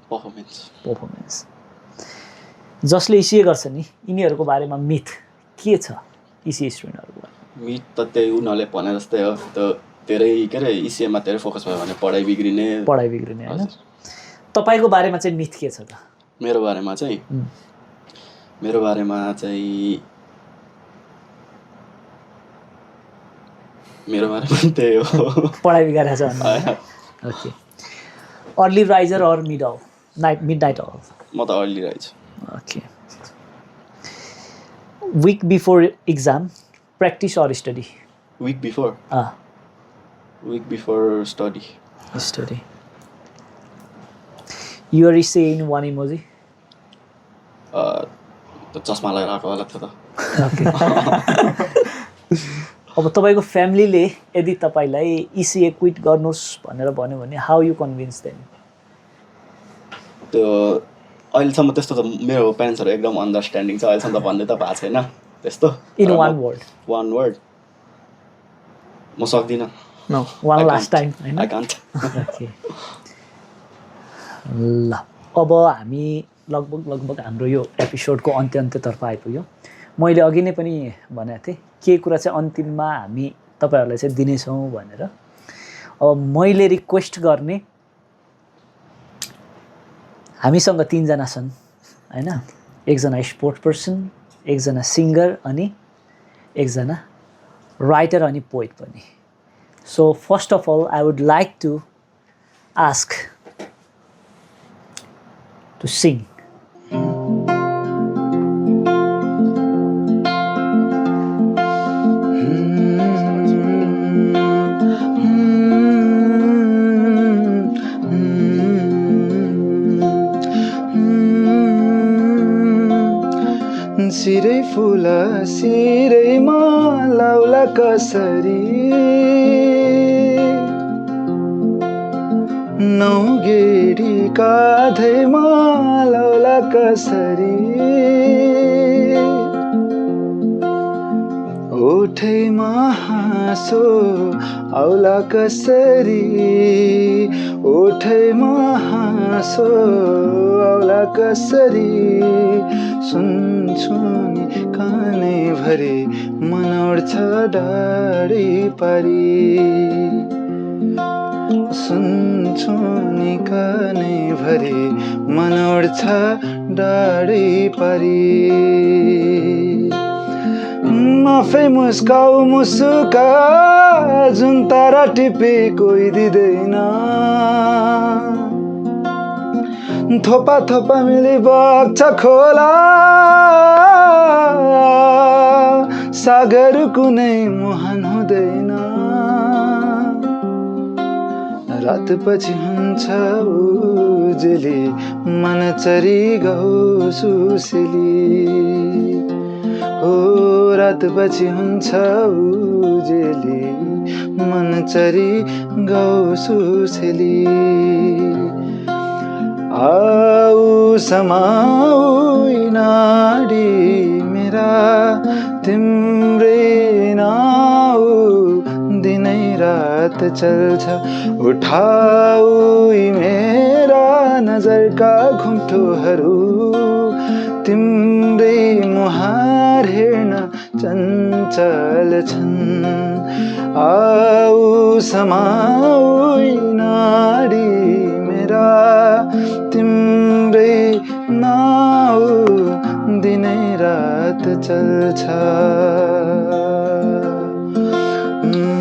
पर्फर्मेन्स। पर्फर्मेन्स। जसले ECA गर्छ नि यिनीहरूको बारेमा मिथ के छ ECA स्टुडेन्टहरूको बारेमा? मिथ त त्यही उनीहरूले भने जस्तै हो, त धेरै के अरे ECAमा धेरै फोकस भयो भने पढाइ बिग्रिने। पढाइ बिग्रिने होइन। तपाईँको बारेमा चाहिँ मिथ के छ त? मेरो बारेमा चाहिँ त्यही हो, पढाइ बिगारेको छ भन्ने। Okay. Early riser or midnight hour? म त early rise. Okay. Week before exam, practice or study? Week before study. Study. Your ECA in one emoji? त चस्मा लगाएर आएको होला थियो त। ओके। अब तपाईँको फ्यामिलीले यदि तपाईँलाई ECA क्विट गर्नुहोस् भनेर भन्यो भने हाउ यु कन्भिन्स देम? त्यो अहिलेसम्म त्यस्तो त मेरो प्यारेन्ट्सहरू एकदम अन्डरस्ट्यान्डिङ छ, अहिलेसम्म त भन्दै त भएको छैन त्यस्तो। In one word? One word म सक्दिनँ। नो। वान लास्ट टाइम होइन? I can't. ओके ल अब हामी लगभग हाम्रो यो एपिसोडको अन्त्यतर्फ आइपुग्यौँ। मैले अघि नै पनि भनेको थिएँ के कुरा चाहिँ अन्तिममा हामी तपाईँहरूलाई चाहिँ दिनेछौँ भनेर। अब मैले रिक्वेस्ट गर्ने, हामीसँग 3 जना छन् होइन, एकजना स्पोर्ट पर्सन, एकजना सिङ्गर अनि एकजना राइटर अनि पोइट पनि। So first of all I would like to ask to sing. सिरै फुल सिरैमा लाउला कसरी नौ गेडी काँधैमा लाउला कसरी ओठैमा हाँसो आउला कसरी ओठैमा हाँसो आउला कसरी सुन्छु नि कानैभरि मन उड्छ डाडी पारी सुन्छु नि कानैभरि मन उड्छ डाडी पारी आफै मुस्काउ मुसुका जुन तारा टिपे कोही दिँदैन थोपा थोपा मिली बग्छ खोला सागर कुनै मुहान हुँदैन रातपछि हुन्छ उजेली मन चरी गौ सुसेली हो रातपछि हुन्छ उजेली मन चरी गौ सुसेली आऊ समाऊ नाडी मेरा तिम्रै नाऊ दिनै रात चल्छ उठाऊ मेरा नजरका घुम्टोहरू तिम्रै मुहार हेर्न चञ्चल छन् आऊ समाऊ नाडी मेरा तिम्रै नाउ दिनै रात चल्छ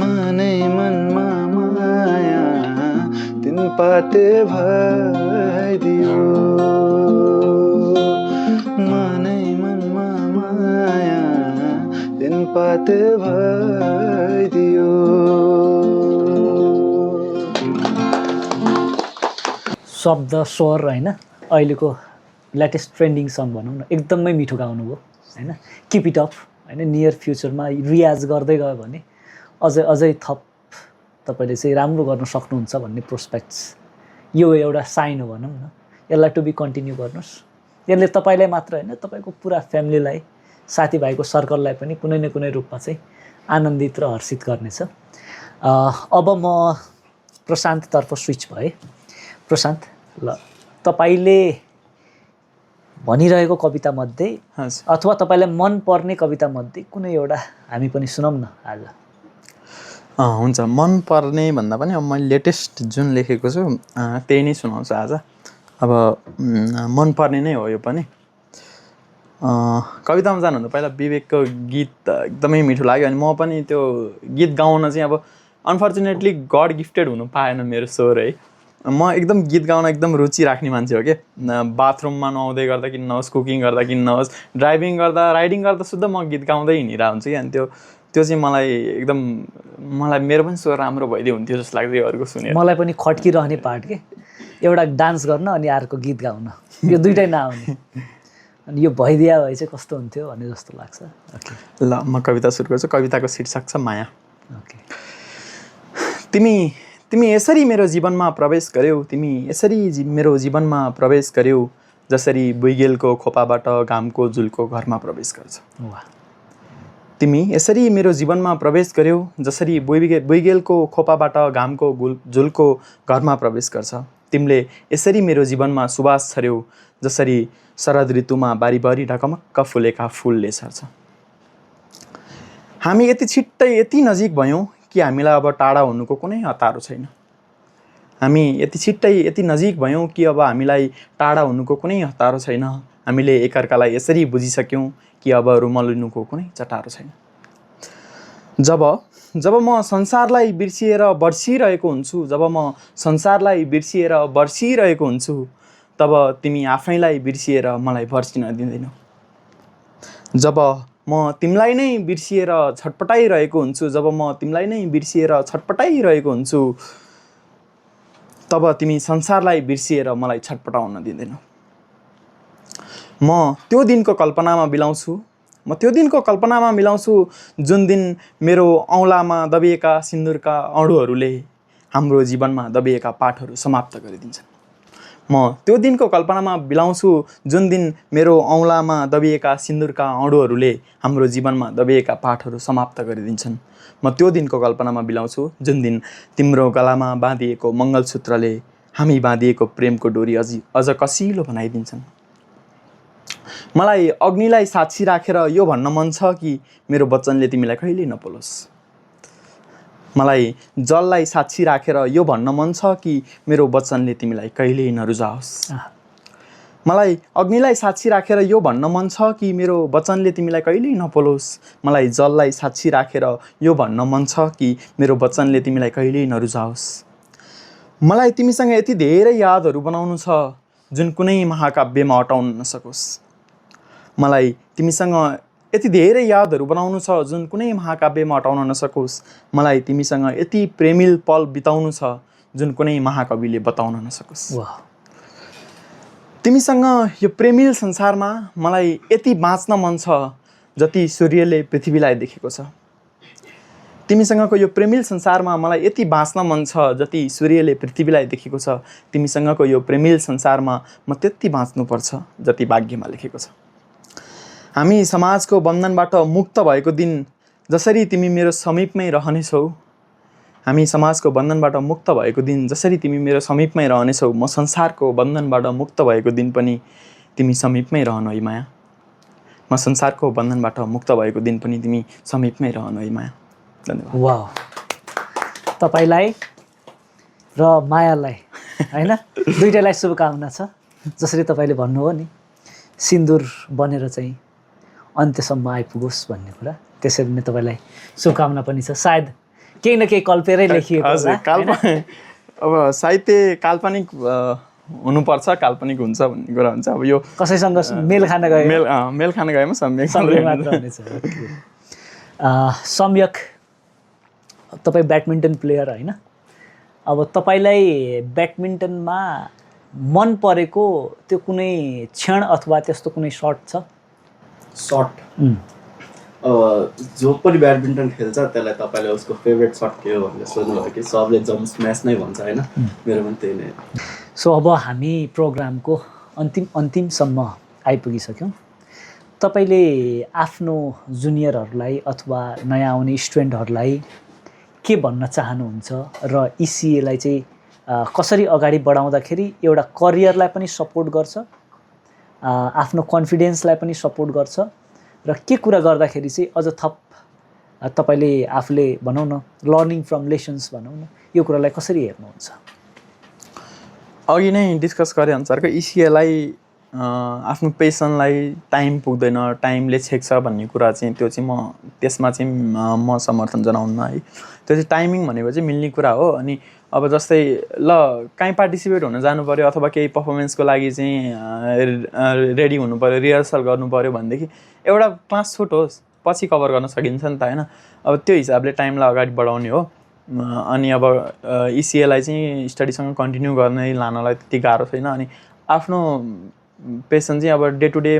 मनै मनमा माया तिन पाते भइदियो मनै मनमा माया तिन पाते भइदियो शब्द स्वर होइन अहिलेको लेटेस्ट ट्रेन्डिङ सङ भनौँ न एकदमै मिठो गाउनुभयो होइन किप इट अप होइन नियर फ्युचरमा रियाज गर्दै गयो भने अझै थप तपाईँले चाहिँ राम्रो गर्न सक्नुहुन्छ भन्ने प्रोस्पेक्ट्स यो एउटा साइन हो भनौँ न यसलाई टु बी कन्टिन्यू गर्नुहोस् यसले तपाईँलाई मात्र होइन तपाईँको पुरा फ्यामिलीलाई साथीभाइको सर्कललाई पनि कुनै न कुनै रूपमा चाहिँ आनन्दित र हर्षित गर्नेछ अब म प्रशान्ततर्फ स्विच भएँ प्रशान्त ल तपाईँले भनिरहेको कवितामध्ये अथवा तपाईँलाई मनपर्ने कवितामध्ये कुनै एउटा हामी पनि सुनौँ न आज हुन्छ मनपर्ने भन्दा पनि अब मैले लेटेस्ट जुन लेखेको छु त्यही नै सुनाउँछु आज अब मनपर्ने नै हो यो पनि कवितामा जानुभन्दा पहिला विवेकको गीत एकदमै मिठो लाग्यो अनि म पनि त्यो गीत गाउन चाहिँ अब अनफर्चुनेटली गड गिफ्टेड हुनु पाएन मेरो स्वर है म एकदम गीत गाउन एकदम रुचि राख्ने मान्छे हो कि बाथरुममा नुहाउँदै गर्दा किन नहोस् कुकिङ गर्दा किन नहोस् ड्राइभिङ गर्दा राइडिङ गर्दा सुद्धा म गीत गाउँदै हिँडिरहेको हुन्छु कि अनि त्यो चाहिँ मलाई मेरो पनि स्वर राम्रो भइदियो हुन्थ्यो जस्तो लाग्थ्यो अरूको सुनेर मलाई पनि खट्किरहने पार्ट के एउटा डान्स गर्न अनि अर्को गीत गाउन यो दुइटै नआउने अनि यो भइदिया भए चाहिँ कस्तो हुन्थ्यो भन्ने जस्तो लाग्छ ओके ल म कविता सुरु गर्छु कविताको शीर्षक छ माया ओके तिमी यसरी मेरो जीवनमा प्रवेश गर्यौ तिमी यसरी मेरो जीवनमा प्रवेश गर्यौ जसरी बुइगेलको खोपाबाट घामको झुल्को घरमा प्रवेश गर्छ वाह तिमी यसरी मेरो जीवनमा प्रवेश गर्यौ जसरी बुइगेलको खोपाबाट घामको झुल्को घरमा प्रवेश गर्छ तिमीले यसरी मेरो जीवनमा सुवास छर्यौ जसरी शरद ऋतुमा बारीभरि ढकमक्क फुलेका फुलले सर्छ हामी यति छिट्टै यति नजिक भयौँ कि हामीलाई अब टाढा हुनुको कुनै हतारो छैन हामी यति छिट्टै यति नजिक भयौँ कि अब हामीलाई टाढा हुनुको कुनै हतारो छैन हामीले एकअर्कालाई यसरी बुझिसक्यौँ कि अब रुमलिनुको कुनै चटारो छैन जब म संसारलाई बिर्सिएर बर्सिरहेको हुन्छु जब म संसारलाई बिर्सिएर बर्सिरहेको हुन्छु तब तिमी आफैलाई बिर्सिएर मलाई बर्सिन दिँदैनौ जब म तिमीलाई नै बिर्सिएर छटपटाइरहेको हुन्छु जब म तिमीलाई नै बिर्सिएर छटपटाइरहेको हुन्छु तब तिमी संसारलाई बिर्सिएर मलाई छटपटाउन दिँदैनौ म त्यो दिनको कल्पनामा मिलाउँछु जुन दिन मेरो औँलामा दबिएका सिन्दुरका अणुहरूले हाम्रो जीवनमा दबिएका पाठहरू समाप्त गरिदिन्छन्। म त्यो दिनको कल्पनामा बिलाउँछु जुन दिन मेरो औँलामा दबिएका सिन्दुरका अणुहरूले हाम्रो जीवनमा दबिएका पाठहरू समाप्त गरिदिन्छन्। म त्यो दिनको कल्पनामा बिलाउँछु जुन दिन तिम्रो गलामा बाँधिएको मङ्गलसूत्रले हामी बाँधिएको प्रेमको डोरी अझ कसिलो बनाइदिन्छन्। मलाई अग्निलाई साक्षी राखेर यो भन्न मन छ कि मेरो वचनले तिमीलाई कहिल्यै नपोलोस्। मलाई जललाई साक्षी राखेर यो भन्न मन छ कि मेरो वचनले तिमीलाई कहिल्यै नरुझाओस्। मलाई अग्निलाई साक्षी राखेर यो भन्न मन छ कि मेरो वचनले तिमीलाई कहिल्यै नपोलोस्। मलाई जललाई साक्षी राखेर यो भन्न मन छ कि मेरो वचनले तिमीलाई कहिल्यै नरुझाओस्। मलाई तिमीसँग यति धेरै यादहरू बनाउनु छ जुन कुनै महाकाव्यमा अटाउन नसकोस्। मलाई तिमीसँग यति धेरै यादहरू बनाउनु छ जुन कुनै महाकाव्यमा अटाउन नसकोस्। मलाई तिमीसँग यति प्रेमिल पल बिताउनु छ जुन कुनै महाकविले बताउन नसकोस्। तिमीसँग यो प्रेमिल संसारमा मलाई यति बाँच्न मन छ जति सूर्यले पृथ्वीलाई देखेको छ। तिमीसँगको यो प्रेमिल संसारमा मलाई यति बाँच्न मन छ जति सूर्यले पृथ्वीलाई देखेको छ। तिमीसँगको यो प्रेमिल संसारमा म त्यति बाँच्नुपर्छ जति भाग्यमा लेखेको छ। हामी समाजको बन्धनबाट मुक्त भएको दिन जसरी तिमी मेरो समीपमै रहनेछौ, हामी समाजको बन्धनबाट मुक्त भएको दिन जसरी तिमी मेरो समीपमै रहनेछौ, म संसारको बन्धनबाट मुक्त भएको दिन पनि तिमी समीपमै रहनु है माया। म संसारको बन्धनबाट मुक्त भएको दिन पनि तिमी समीपमै रहनु है माया। धन्यवाद। वाह, तपाईँलाई र मायालाई होइन दुइटैलाई शुभकामना छ। जसरी तपाईँले भन्नुभयो नि सिन्दुर बनेर चाहिँ अन्त्यसम्म आइपुगोस् भन्ने कुरा, त्यसरी नै तपाईँलाई शुभकामना पनि छ। सायद केही न केही कल्पेरै लेखिएको होला। अब साहित्य काल्पनिक हुनुपर्छ, काल्पनिक हुन्छ भन्ने कुरा हुन्छ। अब यो कसैसँग मेल खान गयो, मेल खान गएमा सम्यक मात्र हुनेछ। सम्यक तपाईँ ब्याडमिन्टन प्लेयर होइन, अब तपाईँलाई ब्याडमिन्टनमा मन परेको त्यो कुनै क्षण अथवा त्यस्तो कुनै सर्ट छ? सर्ट जो पनि ब्याडमिन्टन खेल्छ त्यसलाई तपाईँले उसको फेभरेट सर्ट के हो भनेर सोध्नुभयो कि सबले जम्प स्म्यास नै भन्छ होइन, मेरो पनि त्यही नै। सो अब हामी प्रोग्रामको अन्तिमसम्म आइपुगिसक्यौँ। तपाईँले आफ्नो जुनियरहरूलाई अथवा नयाँ आउने स्टुडेन्टहरूलाई के भन्न चाहनुहुन्छ र इसिएलाई चाहिँ कसरी अगाडि बढाउँदाखेरि एउटा करियरलाई पनि सपोर्ट गर्छ, आफ्नो कन्फिडेन्सलाई पनि सपोर्ट गर्छ र के कुरा गर्दाखेरि चाहिँ अझ थप तपाईँले आफूले भनौँ न लर्निङ फ्रम लेसन्स भनौँ न, यो कुरालाई कसरी हेर्नुहुन्छ? अघि नै डिस्कस गरे अनुसारको इसिएलाई आफ्नो पेसनलाई टाइम पुग्दैन, टाइमले छेक्छ भन्ने कुरा चाहिँ त्यो चाहिँ म त्यसमा चाहिँ म समर्थन जनाउन्न है। त्यो चाहिँ टाइमिङ भनेको चाहिँ मिल्ने कुरा हो। अनि अब जस्तै ल काहीँ पार्टिसिपेट हुन जानु पऱ्यो अथवा केही पर्फर्मेन्सको लागि चाहिँ रेडी हुनु पऱ्यो, रिहर्सल गर्नु पऱ्यो भनेदेखि एउटा क्लास छुट होस् पछि कभर गर्न सकिन्छ नि त होइन। अब त्यो हिसाबले टाइमलाई अगाडि बढाउने हो। अनि अब इसिएलाई चाहिँ स्टडीसँग कन्टिन्यू गर्नै लानलाई त्यति गाह्रो छैन। अनि आफ्नो पेसन चाहिँ अब डे टु डे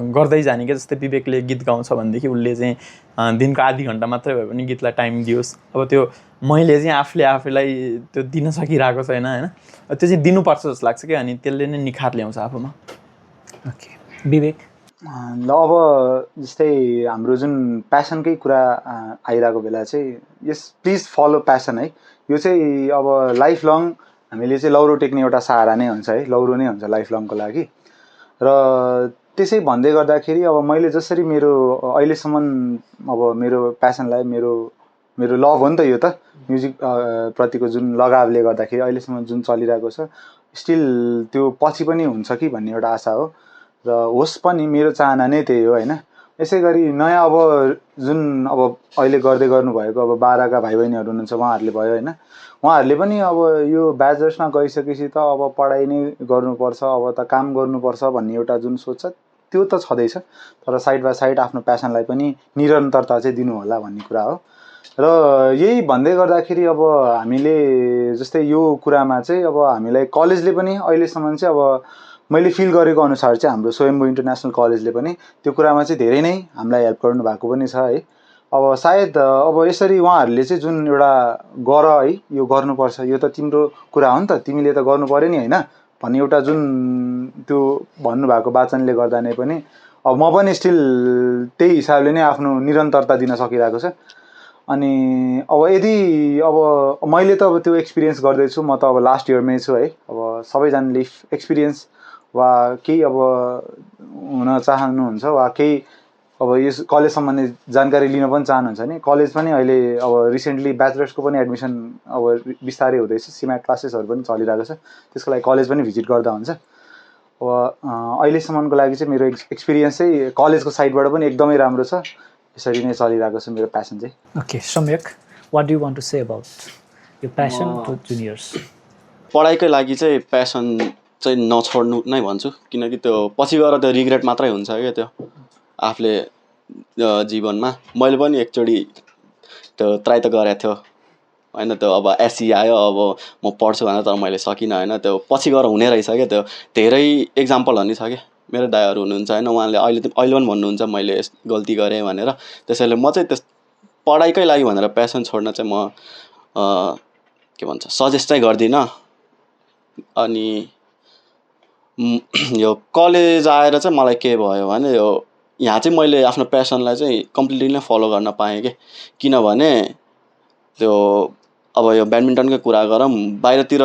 गर्दै जाने क्या। जस्तै विवेकले गीत गाउँछ भनेदेखि उसले चाहिँ दिनको आधी घन्टा मात्रै भए पनि गीतलाई टाइम दियोस्। अब त्यो मैले चाहिँ आफूलाई त्यो दिन सकिरहेको छैन होइन, त्यो चाहिँ दिनुपर्छ जस्तो लाग्छ क्या। अनि त्यसले नै निखार ल्याउँछ आफूमा। ओके, विवेक? ल अब जस्तै हाम्रो जुन प्यासनकै कुरा आइरहेको बेला चाहिँ यस प्लिज फलो प्यासन है। यो चाहिँ अब लाइफ लङ हामीले चाहिँ लौरो टेक्ने एउटा सहारा नै हुन्छ है, लौरो नै हुन्छ लाइफ लङको लागि। र त्यसै भन्दै गर्दाखेरि अब मैले जसरी मेरो अहिलेसम्म अब मेरो प्यासनलाई मेरो लभ हो नि त यो त, म्युजिक प्रतिको जुन लगावले गर्दाखेरि अहिलेसम्म जुन चलिरहेको छ स्टिल त्यो पछि पनि हुन्छ कि भन्ने एउटा आशा हो। र होस् पनि मेरो चाहना नै त्यही हो होइन। यसै गरी नयाँ अब जुन अब अहिले गर्दै गर्नुभएको अब 12का भाइ बहिनीहरू हुनुहुन्छ उहाँहरूले भयो होइन, उहाँहरूले पनि अब यो ब्याचलर्समा गइसकेपछि त अब पढाइ नै गर्नुपर्छ, अब त काम गर्नुपर्छ भन्ने एउटा जुन सोच छ त्यो त छँदैछ। तर साइड बाई साइड आफ्नो प्यासनलाई पनि निरन्तरता चाहिँ दिनु होला भन्ने कुरा हो। र यही भन्दै गर्दाखेरि अब हामीले जस्तै यो कुरामा चाहिँ अब हामीलाई कलेजले पनि अहिलेसम्म चाहिँ अब मैले फिल गरेको अनुसार चाहिँ हाम्रो स्वयम्भू इन्टरनेसनल कलेजले पनि त्यो कुरामा चाहिँ धेरै नै हामीलाई हेल्प गर्नुभएको पनि छ है। अब सायद अब यसरी उहाँहरूले चाहिँ जुन एउटा गर है यो गर्नुपर्छ यो त तिम्रो कुरा हो नि त तिमीले त गर्नु पऱ्यो नि होइन भन्ने एउटा जुन त्यो भन्नुभएको वाचनले गर्दा नै पनि अब म पनि स्टिल त्यही हिसाबले नै आफ्नो निरन्तरता दिन सकिरहेको छ। अनि अब यदि अब मैले त अब त्यो एक्सपिरियन्स गर्दैछु म त अब लास्ट इयरमै छु है। अब सबैजनाले एक्सपिरियन्स वा केही अब हुन चाहनुहुन्छ वा केही अब यस कलेज सम्बन्धी जानकारी लिन पनि चाहनुहुन्छ नि कलेज पनि अहिले अब रिसेन्टली ब्याचलर्सको पनि एडमिसन अब बिस्तारै हुँदैछ सिम्याट क्लासेसहरू पनि चलिरहेको छ त्यसको लागि कलेज पनि भिजिट गर्दा हुन्छ। अब अहिलेसम्मको लागि चाहिँ मेरो एक्सपिरियन्स चाहिँ कलेजको साइडबाट पनि एकदमै राम्रो छ यसरी नै चलिरहेको छ मेरो प्यासन चाहिँ। Okay Samyak what do want to say about यो प्यासन टु जुनियर्स? पढाइकै लागि चाहिँ प्यासन चाहिँ नछोड्नु नै भन्छु किनकि त्यो पछि गएर त्यो रिग्रेट मात्रै हुन्छ क्या त्यो आफूले जीवनमा। मैले पनि एकचोटि त्यो ट्राई त गरेको थियो होइन त्यो अब एससी आयो अब म पढ्छु भनेर तर मैले सकिनँ होइन त्यो पछि गएर हुने रहेछ क्या त्यो धेरै इक्जाम्पलहरू नि छ क्या मेरो दाइहरू हुनुहुन्छ होइन उहाँले अहिले पनि भन्नुहुन्छ मैले गल्ती गरेँ भनेर। त्यसैले म चाहिँ त्यस पढाइकै लागि भनेर प्यासन छोड्न चाहिँ म के भन्छ सजेस्ट चाहिँ गर्दिनँ। अनि यो कलेज आएर चाहिँ मलाई के भयो भने यो यहाँ चाहिँ मैले आफ्नो प्यासनलाई चाहिँ कम्प्लिटली नै फलो गर्न पाएँ कि किनभने त्यो अब यो ब्याडमिन्टनकै कुरा गरौँ बाहिरतिर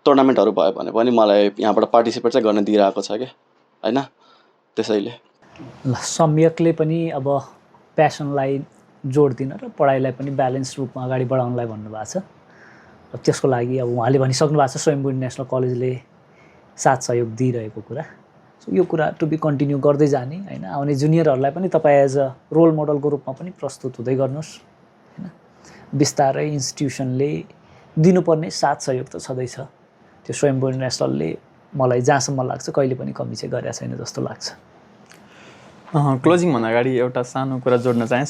टुर्नामेन्टहरू भयो भने पनि मलाई यहाँबाट पार्टिसिपेट चाहिँ गर्न दिइरहेको छ क्या होइन। त्यसैले ल सम्यकले पनि अब प्यासनलाई जोड दिन र पढाइलाई पनि ब्यालेन्स रूपमा अगाडि बढाउनलाई भन्नुभएको छ। अब त्यसको लागि अब उहाँले भनिसक्नु भएको छ स्वयम्भू इन्टरनेसनल कलेजले साथ सहयोग दिइरहेको कुरा। सो यो कुरा टु बी कन्टिन्यू गर्दै जाने होइन आउने जुनियरहरूलाई पनि तपाईँ एज अ रोल मोडलको रूपमा पनि प्रस्तुत हुँदै गर्नुहोस् होइन। बिस्तारै इन्स्टिट्युसनले दिनुपर्ने साथ सहयोग त छँदैछ त्यो स्वयम्भू इन्टरनेसनलले मलाई जहाँसम्म लाग्छ कहिले पनि कमी चाहिँ गरेको छैन जस्तो लाग्छ। क्लोजिङभन्दा अगाडि एउटा सानो कुरा जोड्न चाहेँ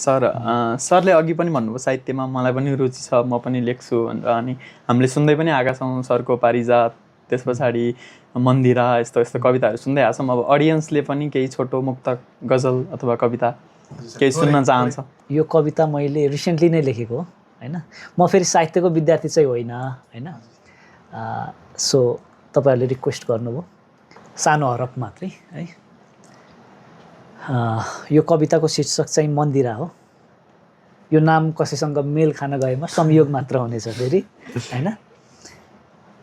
सरले अघि पनि भन्नुभयो साहित्यमा मलाई पनि रुचि छ म पनि लेख्छु भनेर। अनि हामीले सुन्दै पनि आएका छौँ सरको पारिजात त्यस पछाडि मन्दिरा यस्तो यस्तो कविताहरू सुन्दै आएको छौँ। अब अडियन्सले पनि केही छोटो मुक्तक गजल अथवा कविता केही सुन्न चाहन्छ? यो कविता मैले रिसेन्टली नै लेखेको हो होइन। म फेरि साहित्यको विद्यार्थी चाहिँ होइन होइन। सो तपाईँहरूले रिक्वेस्ट गर्नुभयो सानो हरफ मात्रै है। यो कविताको शीर्षक चाहिँ मन्दिरा हो। यो नाम कसैसँग मेल खान गएमा संयोग मात्र हुनेछ फेरि होइन।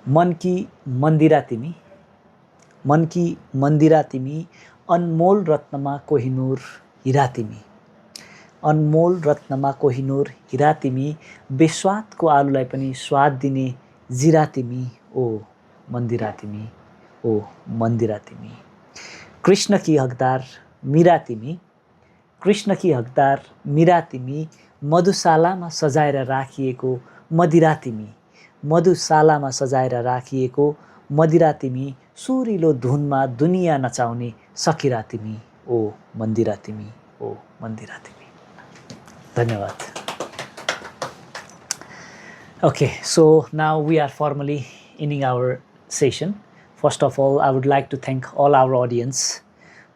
मन की मन्दिरा तिमी मन की मन्दिरा तिमी अनमोल रत्नमा कोहिनूर हिरा तिमी अनमोल रत्नमा कोहिनूर हिरा तिमी बेस्वादको आलुलाई पनि स्वाद दिने जिरा तिमी ओ मन्दिरा तिमी ओ मन्दिरा तिमी कृष्ण की हकदार मीरा तिमी कृष्ण की हकदार मीरा तिमी मधुशालामा सजाएर राखिएको मदिरा तिमी मधुशालामा सजाएर राखिएको मदिरा तिमी सुरिलो धुनमा दुनियाँ नचाउने सकिरा तिमी ओ मन्दिरा तिमी ओ मन्दिरा तिमी। धन्यवाद। Okay, so now we are formally ending our session. First of all, I would like to thank all our audience,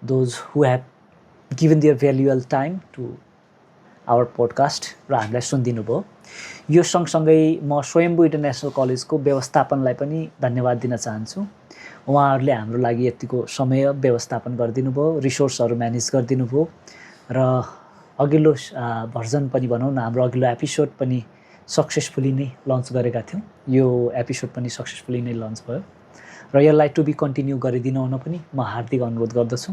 those who have given their valuable time to our podcast र हामीलाई सुनिदिनु भयो। यो सँगसँगै म स्वयम्भू इन्टरनेसनल कलेजको व्यवस्थापनलाई पनि धन्यवाद दिन चाहन्छु। उहाँहरूले हाम्रो लागि यतिको समय व्यवस्थापन गरिदिनु भयो, रिसोर्सहरू म्यानेज गरिदिनु भयो र अघिल्लो भर्जन पनि भनौँ न हाम्रो अघिल्लो एपिसोड पनि सक्सेसफुली नै लन्च गरेका थियौँ। यो एपिसोड पनि सक्सेसफुली नै लन्च भयो र यसलाई टु बी कन्टिन्यू गरिदिनु हुन पनि म हार्दिक अनुरोध गर्दछु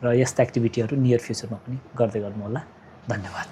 र यस्ता एक्टिभिटीहरू नियर फ्युचरमा पनि गर्दै गर्नुहोला। धन्यवाद।